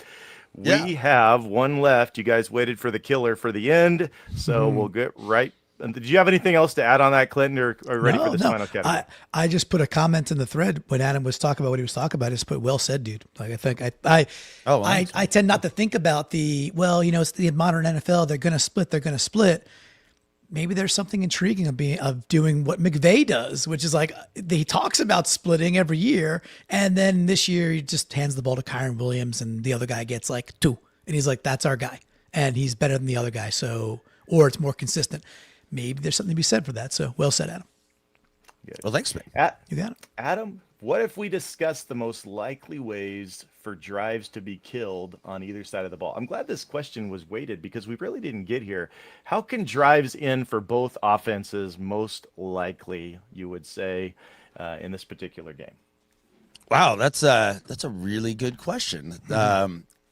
We have one left. You guys waited for the killer for the end, so we'll get right. And did you have anything else to add on that, Clinton, or ready for this final category? I just put a comment in the thread when Adam was talking about what he was talking about. I just put, well said, dude. Like, I think I tend not to think about it's the modern NFL. They're going to split. Maybe there's something intriguing of doing what McVay does, which is like, he talks about splitting every year. And then this year he just hands the ball to Kyron Williams and the other guy gets like 2. And he's like, that's our guy. And he's better than the other guy. Or it's more consistent. Maybe there's something to be said for that. So well said, Adam. Good. Well, thanks, man. You got it. Adam, what if we discuss the most likely ways for drives to be killed on either side of the ball? I'm glad this question was weighted because we really didn't get here. How can drives in for both offenses most likely, you would say, in this particular game? Wow, that's a really good question.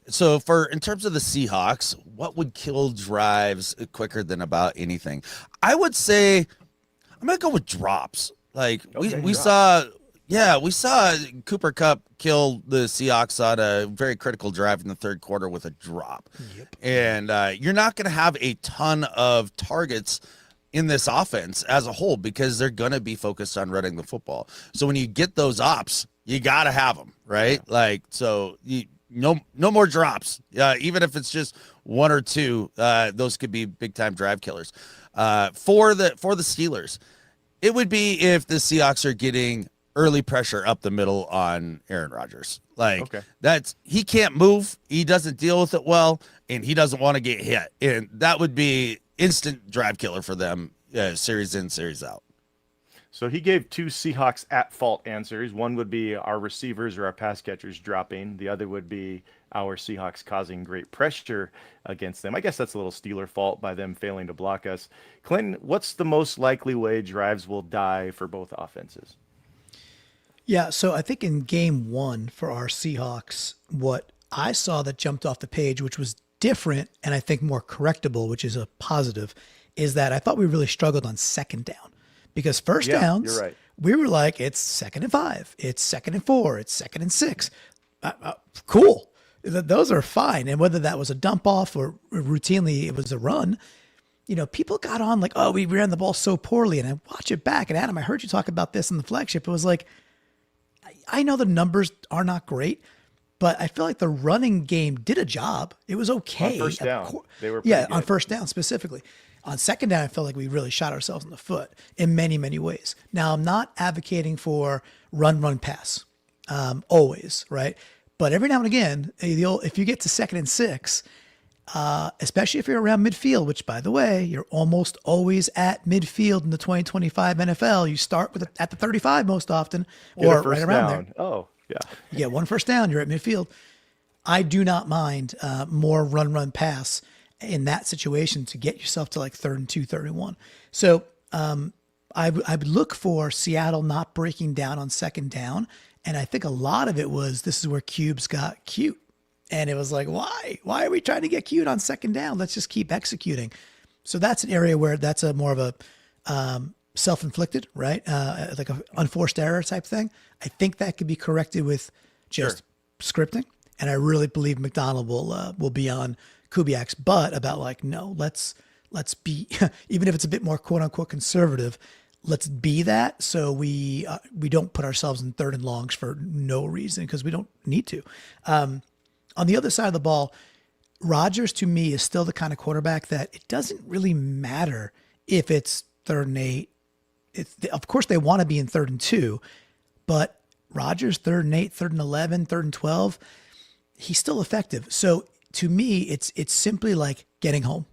So in terms of the Seahawks, what would kill drives quicker than about anything? I would say I'm going to go with drops. Like we saw Cooper Kupp kill the Seahawks on a very critical drive in the third quarter with a drop. Yep. And you're not going to have a ton of targets in this offense as a whole because they're going to be focused on running the football. So when you get those ops, you got to have them, right? Yeah. Like, so no more drops. Even if it's just 1 or 2, those could be big time drive killers. For the Steelers, it would be if the Seahawks are getting early pressure up the middle on Aaron Rodgers. Like, he can't move, he doesn't deal with it well, and he doesn't want to get hit. And that would be instant drive killer for them, series in, series out. So he gave two Seahawks at fault answers. One would be our receivers or our pass catchers dropping. The other would be our Seahawks causing great pressure against them. I guess that's a little Steeler fault by them failing to block us. Clinton, what's the most likely way drives will die for both offenses? Yeah, so I think in game one for our Seahawks, what I saw that jumped off the page, which was different and I think more correctable, which is a positive, is that I thought we really struggled on second down. Because first downs, you're right. we were like, it's 2nd and 5, it's 2nd and 4, it's 2nd and 6. Cool. Those are fine. And whether that was a dump off or routinely it was a run, people got on like, oh, we ran the ball so poorly. And I watch it back. And Adam, I heard you talk about this in the flagship. It was like, I know the numbers are not great, but I feel like the running game did a job. It was okay. On first down, they were yeah, good. on first down specifically. On second down, I felt like we really shot ourselves in the foot in many, many ways. Now, I'm not advocating for run, pass, always, right? But every now and again, if you get to 2nd and 6, especially if you're around midfield, which, by the way, you're almost always at midfield in the 2025 NFL. You start at the 35 most often, or right around there. Oh, yeah. You get one first down, you're at midfield. I do not mind more run, pass in that situation to get yourself to like 3rd and 2, 3rd and 1. So I would look for Seattle not breaking down on second down. And I think a lot of it was, this is where Cubes got cute. And it was like, why? Why are we trying to get cute on second down? Let's just keep executing. So that's an area where that's a more of a self-inflicted, right? Like an unforced error type thing. I think that could be corrected with just scripting. And I really believe McDonald will be on Kubiak's butt about like, no, let's be, even if it's a bit more quote unquote conservative, let's be that. So we don't put ourselves in 3rd and longs for no reason, because we don't need to. On the other side of the ball, Rodgers to me is still the kind of quarterback that it doesn't really matter if it's 3rd and 8. Of course they want to be in 3rd and 2, but Rodgers 3rd and 8, 3rd and 11, 3rd and 12, he's still effective. So to me, it's simply like getting home.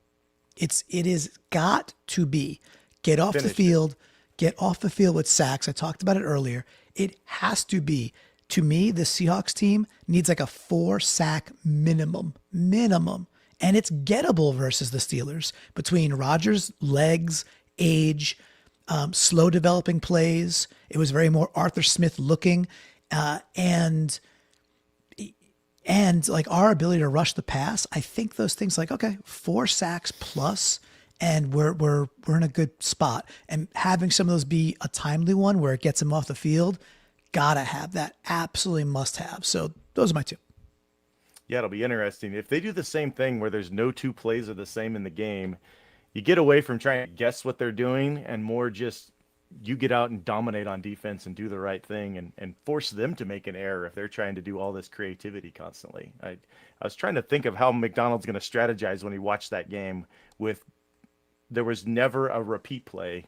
It is got to be get off the field with sacks. I talked about it earlier. It has to be. To me, the Seahawks team needs like a 4-sack minimum, and it's gettable versus the Steelers between Rodgers' legs, age, slow developing plays. It was very more Arthur Smith looking, and like our ability to rush the pass. I think those things like, okay, 4 sacks plus, and we're in a good spot. And having some of those be a timely one where it gets him off the field, gotta have that. Absolutely must have. So those are my 2. Yeah, it'll be interesting. If they do the same thing where there's no 2 plays are the same in the game, you get away from trying to guess what they're doing and more just you get out and dominate on defense and do the right thing and force them to make an error if they're trying to do all this creativity constantly. I was trying to think of how McDonald's going to strategize when he watched that game there was never a repeat play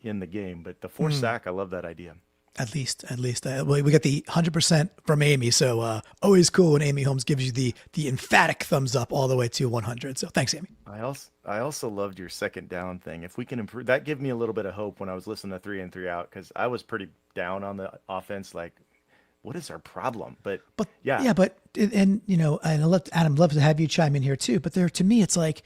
in the game, but the 4 sack, I love that idea. At least. We got the 100% from Amy. So always cool when Amy Holmes gives you the emphatic thumbs up all the way to 100. So thanks, Amy. I also loved your second down thing. If we can improve, that gave me a little bit of hope when I was listening to 3 and 3 out, because I was pretty down on the offense. Like, what is our problem? But yeah. Yeah, but and Adam, love to have you chime in here too. But to me, it's like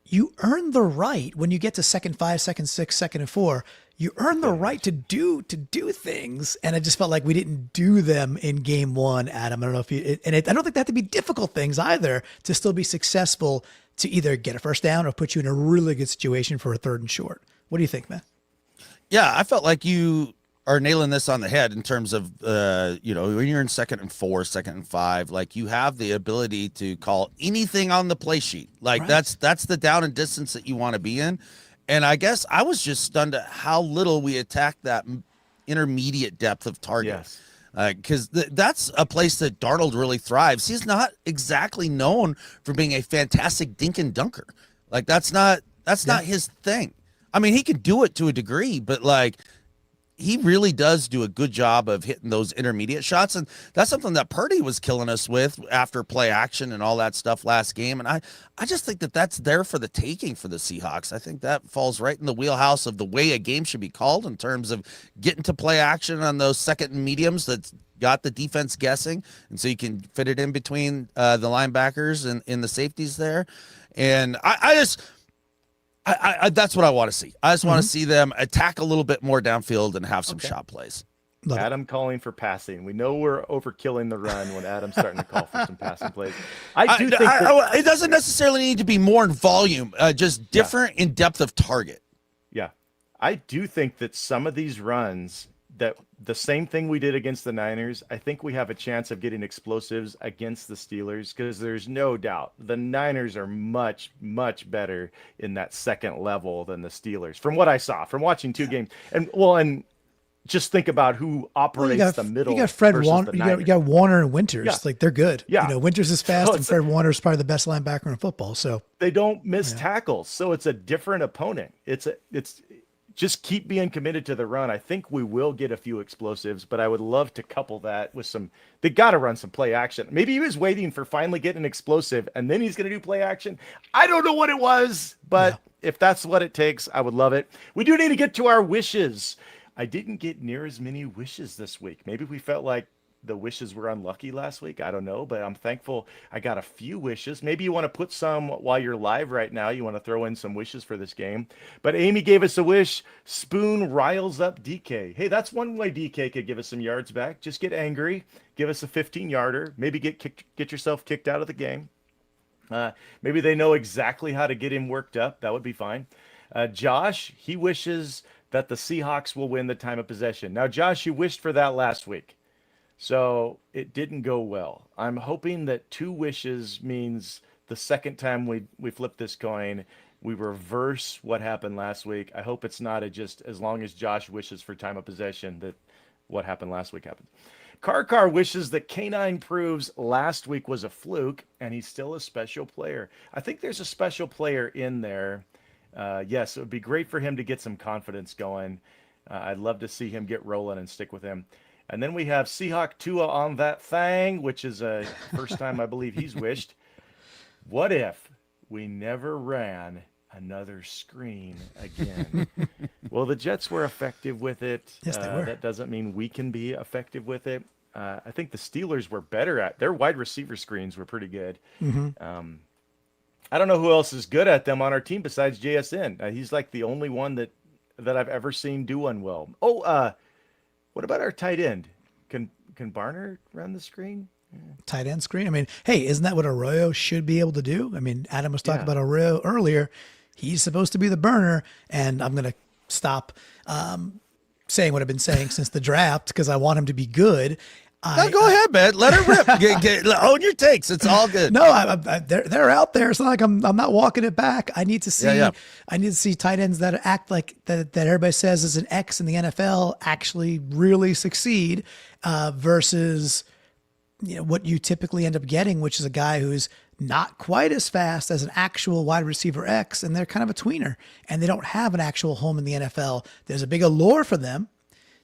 you earn the right when you get to 2nd 5, 2nd 6, 2nd and 4. You earn the right to do things, and I just felt like we didn't do them in game 1, Adam. I don't know if I don't think that to be difficult things either to still be successful to either get a first down or put you in a really good situation for a 3rd and short. What do you think, man? Yeah, I felt like you are nailing this on the head in terms of, when you're in 2nd and 4, 2nd and 5, like you have the ability to call anything on the play sheet. Like right. that's the down and distance that you want to be in. And I guess I was just stunned at how little we attacked that intermediate depth of target. Yes. Because that's a place that Darnold really thrives. He's not exactly known for being a fantastic dink and dunker. Like that's not his thing. I mean, he can do it to a degree, but like he really does do a good job of hitting those intermediate shots. And that's something that Purdy was killing us with after play action and all that stuff last game. And I just think that that's there for the taking for the Seahawks. I think that falls right in the wheelhouse of the way a game should be called in terms of getting to play action on those second and mediums that's got the defense guessing. And so you can fit it in between the linebackers and in the safeties there. And I that's what I want to see. I just want to see them attack a little bit more downfield and have some shot plays. Adam calling for passing. We know we're overkilling the run when Adam's starting to call for some passing plays. I do think it doesn't necessarily need to be more in volume, just different in depth of target. Yeah. I do think that some of these runs, that the same thing we did against the Niners, I think we have a chance of getting explosives against the Steelers, because there's no doubt the Niners are much, much better in that second level than the Steelers, from what I saw, from watching two games. And just think about who operates the middle. You got Fred Warner, you got Warner and Winters. Yeah. Like, they're good. Yeah. Winters is fast, and Fred Warner is probably the best linebacker in football. So they don't miss tackles. So it's a different opponent. It's just keep being committed to the run. I think we will get a few explosives, but I would love to couple that with they got to run some play action. Maybe he was waiting for finally getting an explosive and then he's going to do play action. I don't know what it was, but if that's what it takes, I would love it. We do need to get to our wishes. I didn't get near as many wishes this week. Maybe we felt like the wishes were unlucky last week. I don't know, but I'm thankful I got a few wishes. Maybe you want to put some while you're live right now. You want to throw in some wishes for this game. But Amy gave us a wish. Spoon riles up DK. Hey, that's one way DK could give us some yards back. Just get angry. Give us a 15-yarder. Maybe get yourself kicked out of the game. Maybe they know exactly how to get him worked up. That would be fine. Josh, he wishes that the Seahawks will win the time of possession. Now, Josh, you wished for that last week, so it didn't go well. I'm hoping that 2 wishes means the second time we flip this coin, we reverse what happened last week. I hope it's not just as long as Josh wishes for time of possession that what happened last week happened. Car wishes that K9 proves last week was a fluke and he's still a special player. I think there's a special player in there. Yes, it would be great for him to get some confidence going. I'd love to see him get rolling and stick with him. And then we have Seahawk Tua on that thing, which is a first time I believe he's wished. What if we never ran another screen again? Well, the Jets were effective with it. Yes, they were. That doesn't mean we can be effective with it. I think the Steelers were better at their wide receiver screens were pretty good. I don't know who else is good at them on our team besides JSN. He's like the only one that I've ever seen do one well. What about our tight end? Can Barner run the screen? Tight end screen. I mean, hey, isn't that what Arroyo should be able to do? I mean, Adam was talking about Arroyo earlier. He's supposed to be the burner, and I'm going to stop saying what I've been saying since the draft because I want him to be good. No, go ahead, man. Let her rip. Own your takes. It's all good. No, they're out there. It's not like I'm not walking it back. I need to see. I need to see tight ends that act like that everybody says is an X in the NFL actually really succeed, versus what you typically end up getting, which is a guy who's not quite as fast as an actual wide receiver X, and they're kind of a tweener, and they don't have an actual home in the NFL. There's a big allure for them.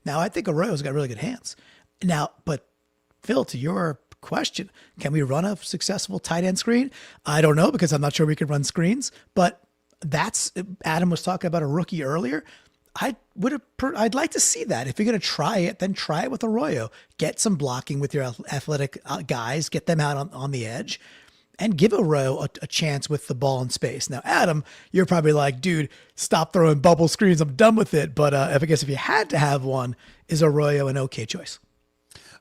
Now, I think Arroyo's got really good hands. Now, but Phil, to your question, can we run a successful tight end screen? I don't know, because I'm not sure we can run screens, but Adam was talking about a rookie earlier. I'd like to see that. If you're going to try it, then try it with Arroyo. Get some blocking with your athletic guys, get them out on the edge, and give Arroyo a chance with the ball in space. Now, Adam, you're probably like, dude, stop throwing bubble screens. I'm done with it. But I guess if you had to have one, is Arroyo an okay choice?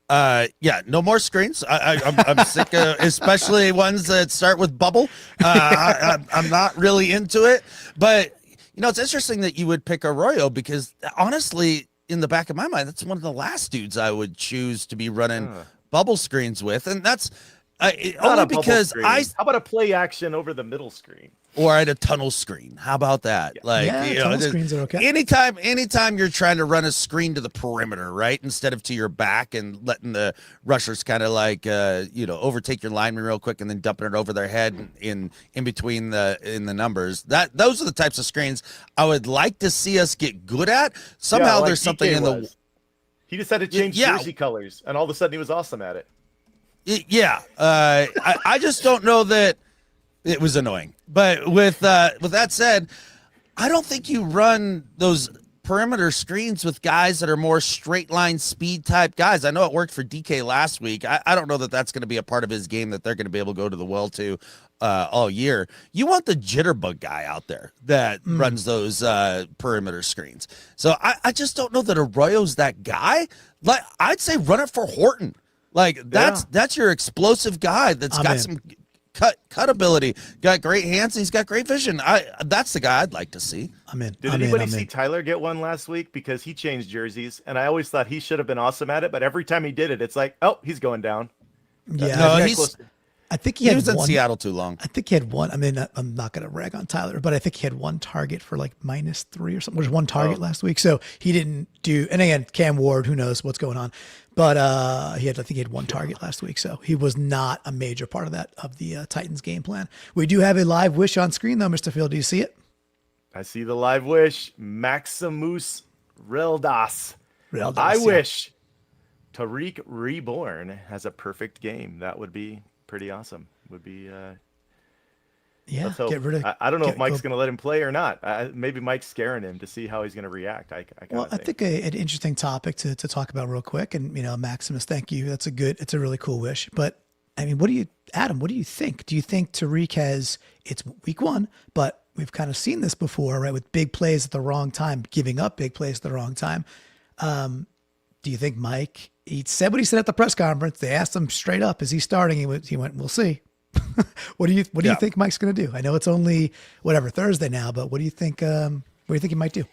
No more screens. I'm sick of, especially ones that start with bubble. I'm not really into it, but it's interesting that you would pick Arroyo, because honestly, in the back of my mind, that's one of the last dudes I would choose to be running bubble screens with. And that's, Only because screen. I. How about a play action over the middle screen? Or at a tunnel screen. How about that? Tunnel screens are okay. Anytime you're trying to run a screen to the perimeter, right? Instead of to your back and letting the rushers kind of overtake your lineman real quick and then dumping it over their head in between in the numbers. Those are the types of screens I would like to see us get good at. Somehow there's something in the. He just had to change jersey colors, and all of a sudden he was awesome at it. I just don't know that. It was annoying. But with that said, I don't think you run those perimeter screens with guys that are more straight line speed type guys. I know it worked for DK last week. I don't know that that's going to be a part of his game that they're going to be able to go to the well to all year. You want the jitterbug guy out there that runs those perimeter screens. So I just don't know that Arroyo's that guy. Like, I'd say run it for Horton. Like, that's your explosive guy that's got some cut ability, got great hands, and he's got great vision. That's the guy I'd like to see. I'm in. Did anybody see Tyler get one last week? Because he changed jerseys, and I always thought he should have been awesome at it, but every time he did it, it's like, oh, he's going down. Yeah, no, I think he was in Seattle too long. I think he had one. I mean, I'm not going to rag on Tyler, but I think he had one target for like -3 or something. There's one target last week, so he didn't do. And again, Cam Ward, who knows what's going on, but I think he had one target last week, so he was not a major part of the Titans game plan. We do have a live wish on screen though, Mr. Field. Do you see it? I see the live wish. Maximus Reldas. I yeah. wish Tariq Reborn has a perfect game. That would be pretty awesome. Would be let's hope. Get rid of. I don't know if Mike's going to let him play or not. Maybe Mike's scaring him to see how he's going to react. I think an interesting topic to talk about real quick. And Maximus, thank you. It's a really cool wish. But I mean, Adam? What do you think? Do you think Tariq it's week 1, but we've kind of seen this before, right? With big plays at the wrong time, giving up big plays at the wrong time. Do you think Mike? He said what he said at the press conference. They asked him straight up, "Is he starting?" He went, "We'll see." What do you think Mike's going to do? I know it's only Thursday now, but what do you think? What do you think he might do?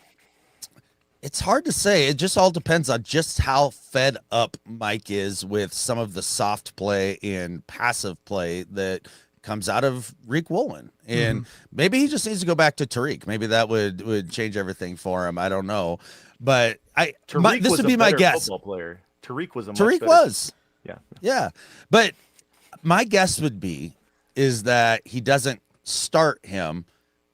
It's hard to say. It just all depends on just how fed up Mike is with some of the soft play and passive play that comes out of Rick Woolen. And maybe he just needs to go back to Tariq. Maybe that would change everything for him. I don't know. But this would be my guess. Football player. Tariq was Yeah. But my guess would be is that he doesn't start him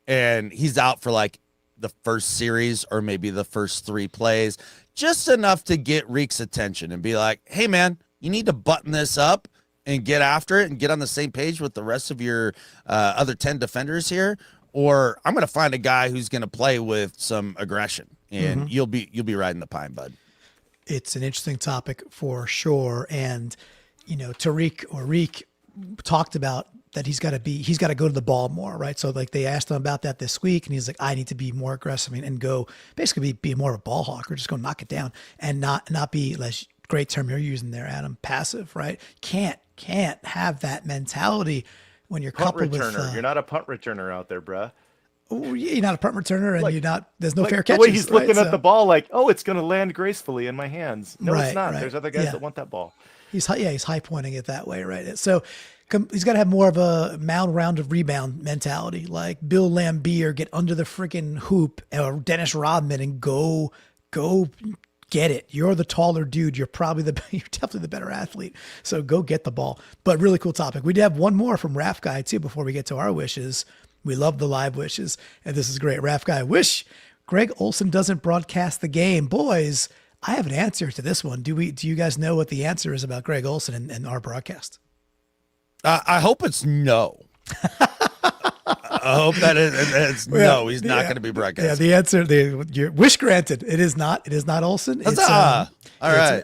and he's out for like the first series or maybe the first 3 plays, just enough to get Reek's attention and be like, hey man, you need to button this up and get after it and get on the same page with the rest of your other 10 defenders here, or I'm going to find a guy who's going to play with some aggression and you'll be riding the pine, bud. It's an interesting topic for sure. And, Tariq or Reek talked about that he's got to go to the ball more, right? So like they asked him about that this week and he's like, I need to be more aggressive and go basically be more of a ball hawk or just go knock it down and not be, less great term you're using there, Adam, passive, right? Can't have that mentality when you're coupled with. You're not a punt returner out there, bruh. Oh, you're not a punt returner, and there's no fair catches. The way he's looking at the ball, like, oh, it's going to land gracefully in my hands. No, it's not. Right. There's other guys that want that ball. He's high pointing it that way, right? So he's got to have more of a round of rebound mentality, like Bill Laimbeer, get under the freaking hoop, or Dennis Rodman, and go get it. You're the taller dude. You're definitely the better athlete. So go get the ball. But really cool topic. We did have one more from Raf Guy too before we get to our wishes. We love the live wishes, and this is great. Raf Guy, wish Greg Olsen doesn't broadcast the game. Boys, I have an answer to this one. Do you guys know what the answer is about Greg Olsen and our broadcast? I hope it's no. I hope that it's no. He's not going to be broadcasting. Yeah, the answer, your wish granted. It is not. It is not Olsen. It's all right.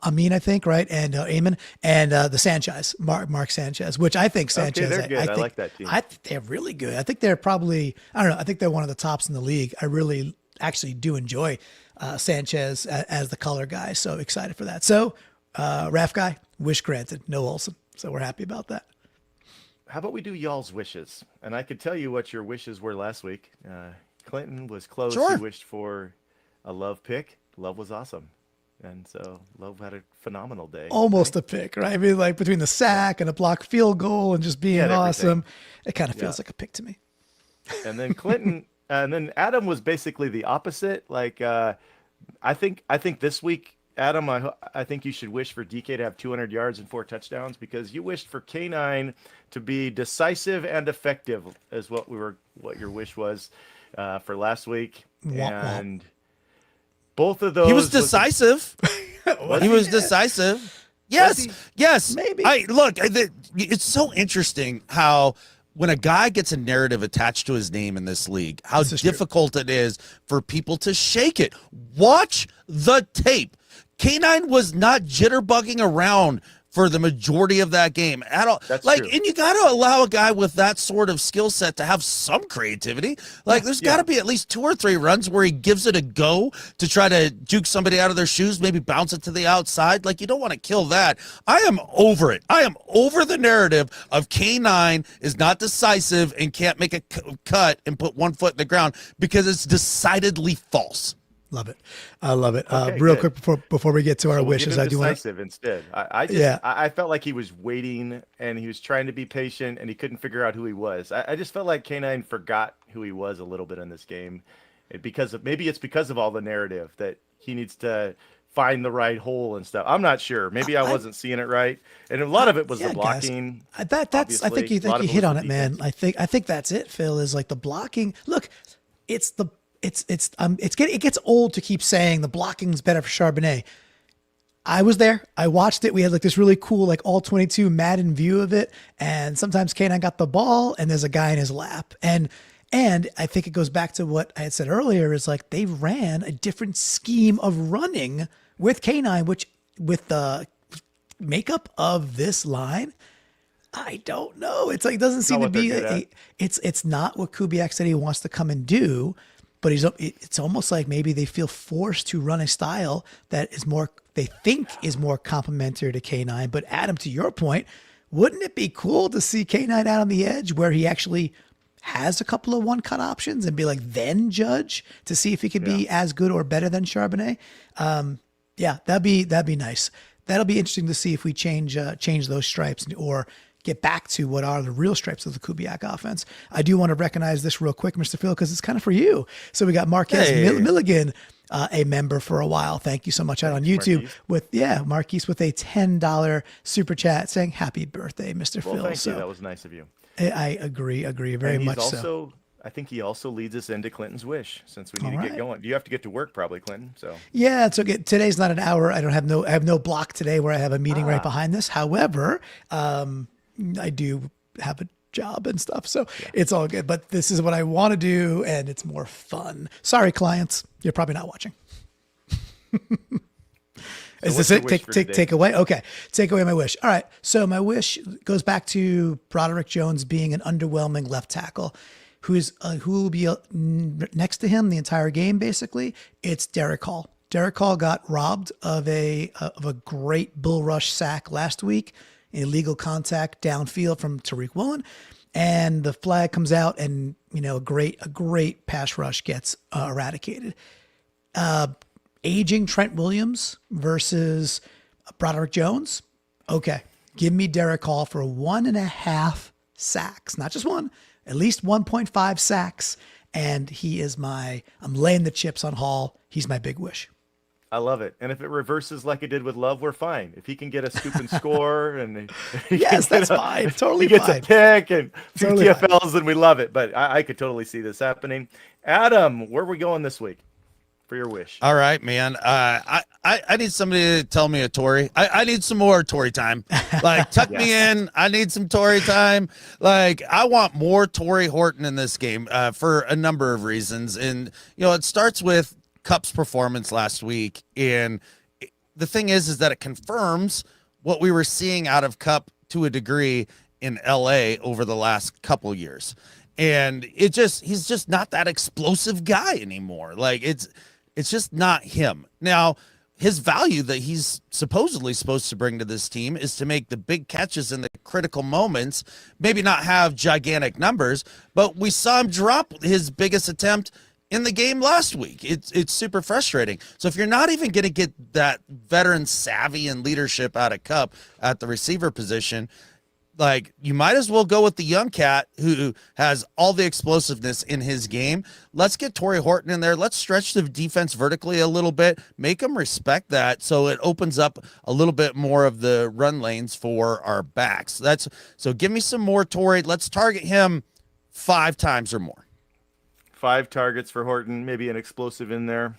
Amin, I think, right, and Eamon, and the Sanchez, Mark Sanchez, which I think Sanchez. Okay, they're good. I like that team. I think they're really good. I think they're probably. I don't know. I think they're one of the tops in the league. I really actually do enjoy Sanchez as the color guy. So excited for that. So, Raf Guy, wish granted. No Olsen. So we're happy about that. How about we do y'all's wishes? And I could tell you what your wishes were last week. Clinton was close. Sure. He wished for a Love pick. Love was awesome. And so Love had a phenomenal day. Almost a pick, right? I mean, like between the sack and a blocked field goal and just being awesome, it kind of feels like a pick to me. And then Clinton, and then Adam was basically the opposite. Like, I think this week, Adam, I think you should wish for DK to have 200 yards and 4 touchdowns, because you wished for K9 to be decisive and effective, is what your wish was for last week. And both of those, he was decisive. He was decisive. Yes, yes. Maybe. It's so interesting how when a guy gets a narrative attached to his name in this league, how difficult it is for people to shake it. Watch the tape. K9 was not jitterbugging around for the majority of that game at all. That's true. And you got to allow a guy with that sort of skill set to have some creativity. Like, there's got to be at least 2 or 3 runs where he gives it a go to try to juke somebody out of their shoes, maybe bounce it to the outside. Like, you don't want to kill that. I am over it. I am over the narrative of K9 is not decisive and can't make a cut and put 1 foot in the ground, because it's decidedly false. Love it. I love it. Okay, real good. quick before we get to our wishes, I do want decisive instead. I felt like he was waiting and he was trying to be patient and he couldn't figure out who he was. I just felt like K9 forgot who he was a little bit in this game, maybe it's because of all the narrative that he needs to find the right hole and stuff. I'm not sure. Maybe I wasn't seeing it right, and a lot of it was the blocking. Guys, I think you hit on it, man. I think that's it, Phil. Is like the blocking. Look, it gets old to keep saying the blocking's better for Charbonnet. I was there. I watched it. We had like this really cool, like all 22 Madden view of it. And sometimes K9 got the ball and there's a guy in his lap. And I think it goes back to what I had said earlier, is like they ran a different scheme of running with K9, which with the makeup of this line, I don't know. It's like, it doesn't seem to be it's not what Kubiak said he wants to come and do. But it's almost like maybe they feel forced to run a style that is more, they think is more complementary to K9. But Adam, to your point, wouldn't it be cool to see K9 out on the edge where he actually has a couple of 1-cut options and be like, then judge to see if he could be as good or better than Charbonnet? That'd be nice. That'll be interesting to see if we change those stripes or get back to what are the real stripes of the Kubiak offense. I do want to recognize this real quick, Mr. Phil, because it's kind of for you. So we got Marquez Milligan, a member for a while. Thank you so much out on YouTube Marquise with a $10 super chat saying happy birthday, Mr. Phil. Thank you. That was nice of you. I agree very much so. I think he also leads us into Clinton's wish, since we need to get going. You have to get to work probably, Clinton. So yeah, it's okay. Today's not an hour. I have no block today where I have a meeting right behind this. However, I do have a job and stuff, so it's all good. But this is what I want to do, and it's more fun. Sorry, clients, you're probably not watching. Is this it? Take away? Okay, take away my wish. All right, so my wish goes back to Broderick Jones being an underwhelming left tackle. Who will be next to him the entire game? Basically, it's Derek Hall. Derek Hall got robbed of a great bull rush sack last week. Illegal contact downfield from Tariq Woolen, and the flag comes out, and a great pass rush gets eradicated. Aging Trent Williams versus Broderick Jones. Okay, give me Derek Hall for 1.5 sacks, not just one, at least 1.5 sacks, and I'm laying the chips on Hall. He's my big wish. I love it. And if it reverses like it did with Love, we're fine. If he can get a scoop and score, and yes, that's fine. Totally fine. He gets fine. a pick and totally TFLs, and we love it. But I could totally see this happening. Adam, where are we going this week for your wish? All right, man. I need somebody to tell me a Tory. I need some more Tory time. Like, tuck me in. I need some Tory time. Like, I want more Tory Horton in this game for a number of reasons. And, it starts with Cup's performance last week, and the thing is that it confirms what we were seeing out of Cup to a degree in LA over the last couple years, and he's just not that explosive guy anymore. Like, it's just not him. Now, his value that he's supposedly supposed to bring to this team is to make the big catches in the critical moments, maybe not have gigantic numbers, but we saw him drop his biggest attempt in the game last week. It's super frustrating. So if you're not even going to get that veteran savvy and leadership out of Kupp at the receiver position, like, you might as well go with the young cat who has all the explosiveness in his game. Let's get Torrey Horton in there. Let's stretch the defense vertically a little bit, make them respect that, so it opens up a little bit more of the run lanes for our backs. So give me some more Torrey. Let's target him 5 times or more. 5 targets for Horton, maybe an explosive in there.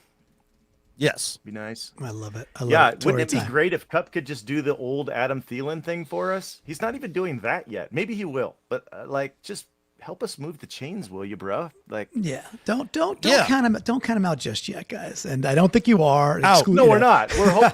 Yes. Be nice. I love it. Wouldn't it be great if Kupp could just do the old Adam Thielen thing for us? He's not even doing that yet. Maybe he will, but just help us move the chains, will you, bro? Don't count him out just yet, guys. And I don't think you are. No, we're not.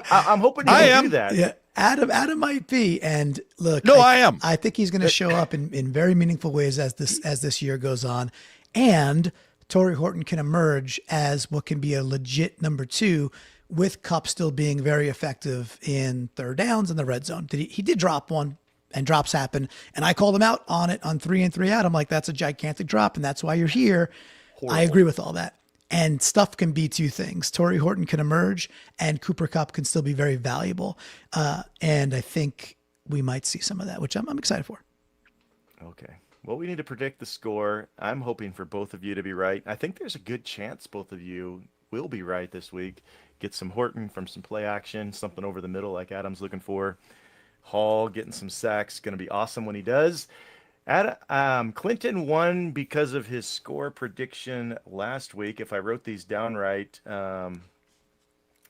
I'm hoping you do that. Yeah, Adam might be. And look, I am. I think he's going to show up in very meaningful ways as this year goes on, and Torrey Horton can emerge as what can be a legit number 2, with Kupp still being very effective in third downs in the red zone. He did drop one, and drops happen, and I called him out on it on 3 and 3 out. I'm like, that's a gigantic drop, and that's why you're here. Horrible. I agree with all that. And stuff can be 2 things. Torrey Horton can emerge, and Cooper Kupp can still be very valuable. And I think we might see some of that, which I'm excited for. Okay. Well, we need to predict the score. I'm hoping for both of you to be right. I think there's a good chance both of you will be right this week. Get some Horton from some play action, something over the middle like Adam's looking for. Hall getting some sacks, going to be awesome when he does. Clinton won because of his score prediction last week. If I wrote these down right,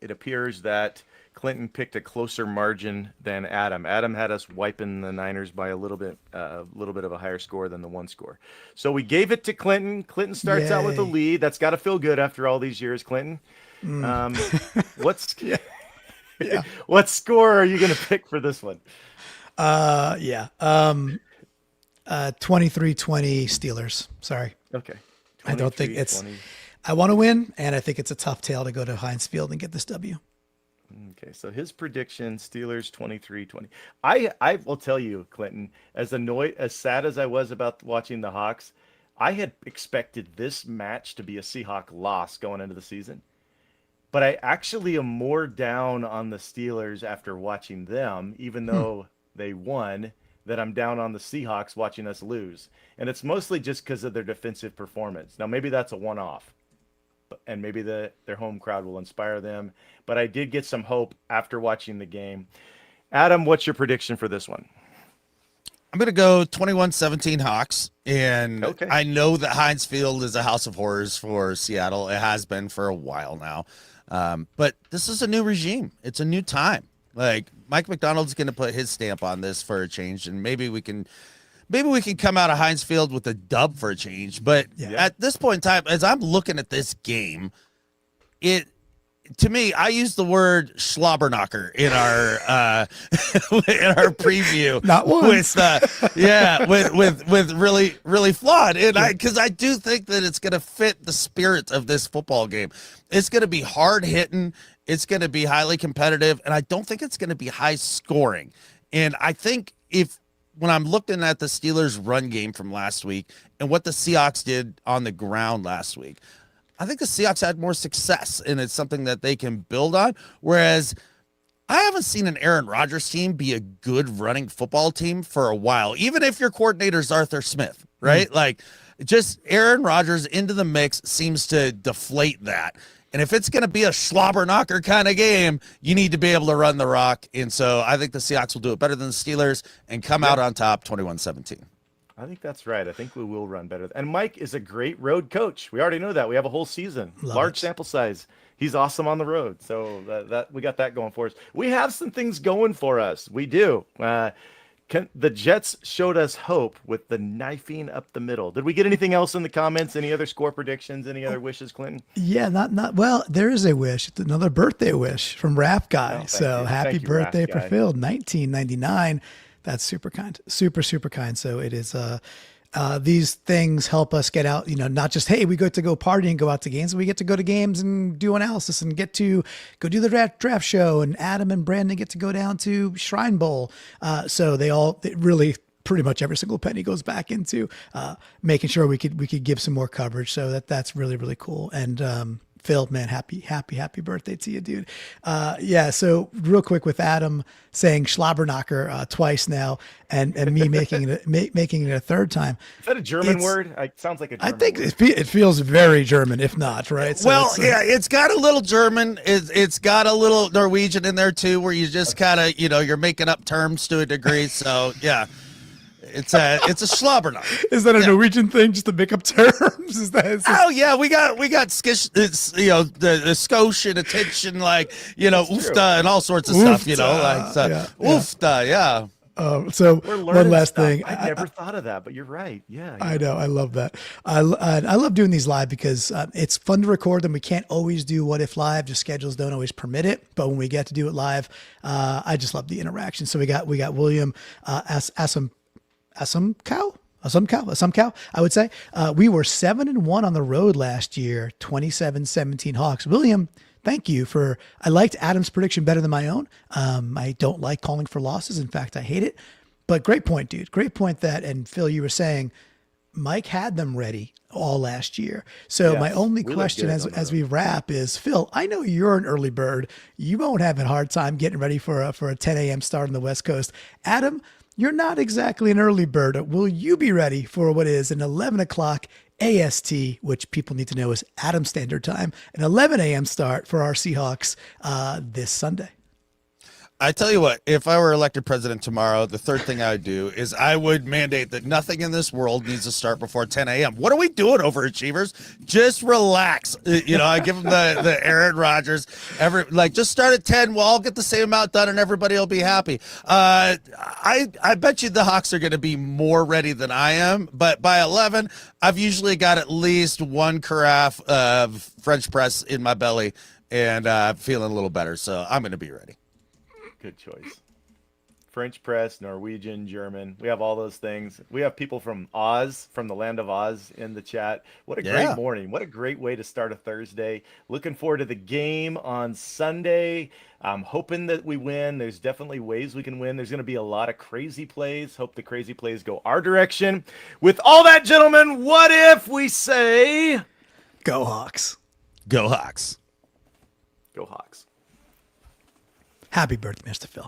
it appears that Clinton picked a closer margin than Adam. Adam had us wiping the Niners by a little bit of a higher score than the 1 score. So we gave it to Clinton. Clinton starts out with a lead. That's got to feel good after all these years, Clinton. What score are you going to pick for this one? 23-20 Steelers. Sorry. Okay. I don't think I want to win, and I think it's a tough tale to go to Heinz Field and get this W. Okay, so his prediction, Steelers 23-20. I will tell you, Clinton, as sad as I was about watching the Hawks, I had expected this match to be a Seahawk loss going into the season. But I actually am more down on the Steelers after watching them, even though they won, that I'm down on the Seahawks watching us lose. And it's mostly just because of their defensive performance. Now, maybe that's a one-off, and maybe their home crowd will inspire them. But I did get some hope after watching the game. Adam, what's your prediction for this one? I'm going to go 21-17 Hawks. And okay. I know that Heinz Field is a house of horrors for Seattle. It has been for a while now. But this is a new regime. It's a new time. Like, Mike McDonald's going to put his stamp on this for a change, and maybe we can come out of Heinz Field with a dub for a change. But at this point in time, as I'm looking at this game, to me, I use the word slobberknocker in our preview. Not once. With really, really flawed. And because I do think that it's going to fit the spirit of this football game. It's going to be hard hitting. It's going to be highly competitive, and I don't think it's going to be high scoring. And I think when I'm looking at the Steelers' run game from last week and what the Seahawks did on the ground last week, I think the Seahawks had more success, and it's something that they can build on. Whereas I haven't seen an Aaron Rodgers team be a good running football team for a while, even if your coordinator is Arthur Smith, right? Like, just Aaron Rodgers into the mix seems to deflate that. And if it's going to be a slobber knocker kind of game, you need to be able to run the rock. And so I think the Seahawks will do it better than the Steelers and come out on top 21-17. I think that's right. I think we will run better. And Mike is a great road coach. We already know that. We have a whole season, large sample size. He's awesome on the road. So that we got that going for us. We have some things going for us. We do. The Jets showed us hope with the knifing up the middle. Did we get anything else in the comments? Any other score predictions? Any other wishes, Clinton? Yeah, not well. There is a wish. It's another birthday wish from Rap Guy. Happy birthday, fulfilled. 1999. That's super kind. Super, super kind. So it is. These things help us get out, not just, hey, we get to go party and go out to games. We get to go to games and do analysis and get to go do the draft show. And Adam and Brandon get to go down to Shrine Bowl. So it really pretty much every single penny goes back into making sure we could give some more coverage. So that's really, really cool. And Phil, man, happy birthday to you, dude. Yeah. So real quick with Adam saying Schlabberknocker twice now, and me making it a third time. Is that a German word? It sounds like a German I think word. it feels very German, if not, right? So Well, it's got a little German. It's got a little Norwegian in there too, where you just kind of, you're making up terms to a degree. So yeah, it's a Schlabberknocker. Is that a Norwegian thing just to make up terms? Is that? Oh yeah, we got skish, it's, the Scotian attention, like oofta and all sorts of stuff. Oofta, yeah. So one last thing. I never thought of that, but you're right. Yeah. I know. I love that. I love doing these live because it's fun to record them. We can't always do What If Live. Just schedules don't always permit it. But when we get to do it live, I just love the interaction. So we got William Asumcow, I would say. We were 7-1 on the road last year, 27-17 Hawks. William, thank you I liked Adam's prediction better than my own. I don't like calling for losses. In fact, I hate it. But great point, dude. Great point and Phil, you were saying Mike had them ready all last year. So my only question as we wrap is, Phil, I know you're an early bird. You won't have a hard time getting ready for a 10 a.m. start on the West Coast. Adam, you're not exactly an early bird. Will you be ready for what is an 11 o'clock AST, which people need to know is Adam Standard Time, an 11 a.m. start for our Seahawks this Sunday? I tell you what, if I were elected president tomorrow, the third thing I would do is I would mandate that nothing in this world needs to start before 10 a.m. What are we doing, overachievers? Just relax. I give them the Aaron Rodgers. Just start at 10. We'll all get the same amount done, and everybody will be happy. I bet you the Hawks are going to be more ready than I am, but by 11, I've usually got at least one carafe of French press in my belly, and I'm feeling a little better, so I'm going to be ready. Good choice. French press, Norwegian, German. We have all those things. We have people from Oz, from the land of Oz, in the chat. What a great morning. What a great way to start a Thursday. Looking forward to the game on Sunday. I'm hoping that we win. There's definitely ways we can win. There's going to be a lot of crazy plays. Hope the crazy plays go our direction. With all that, gentlemen, what if we say... Go Hawks. Go Hawks. Go Hawks. Happy birthday, Mr. Phil.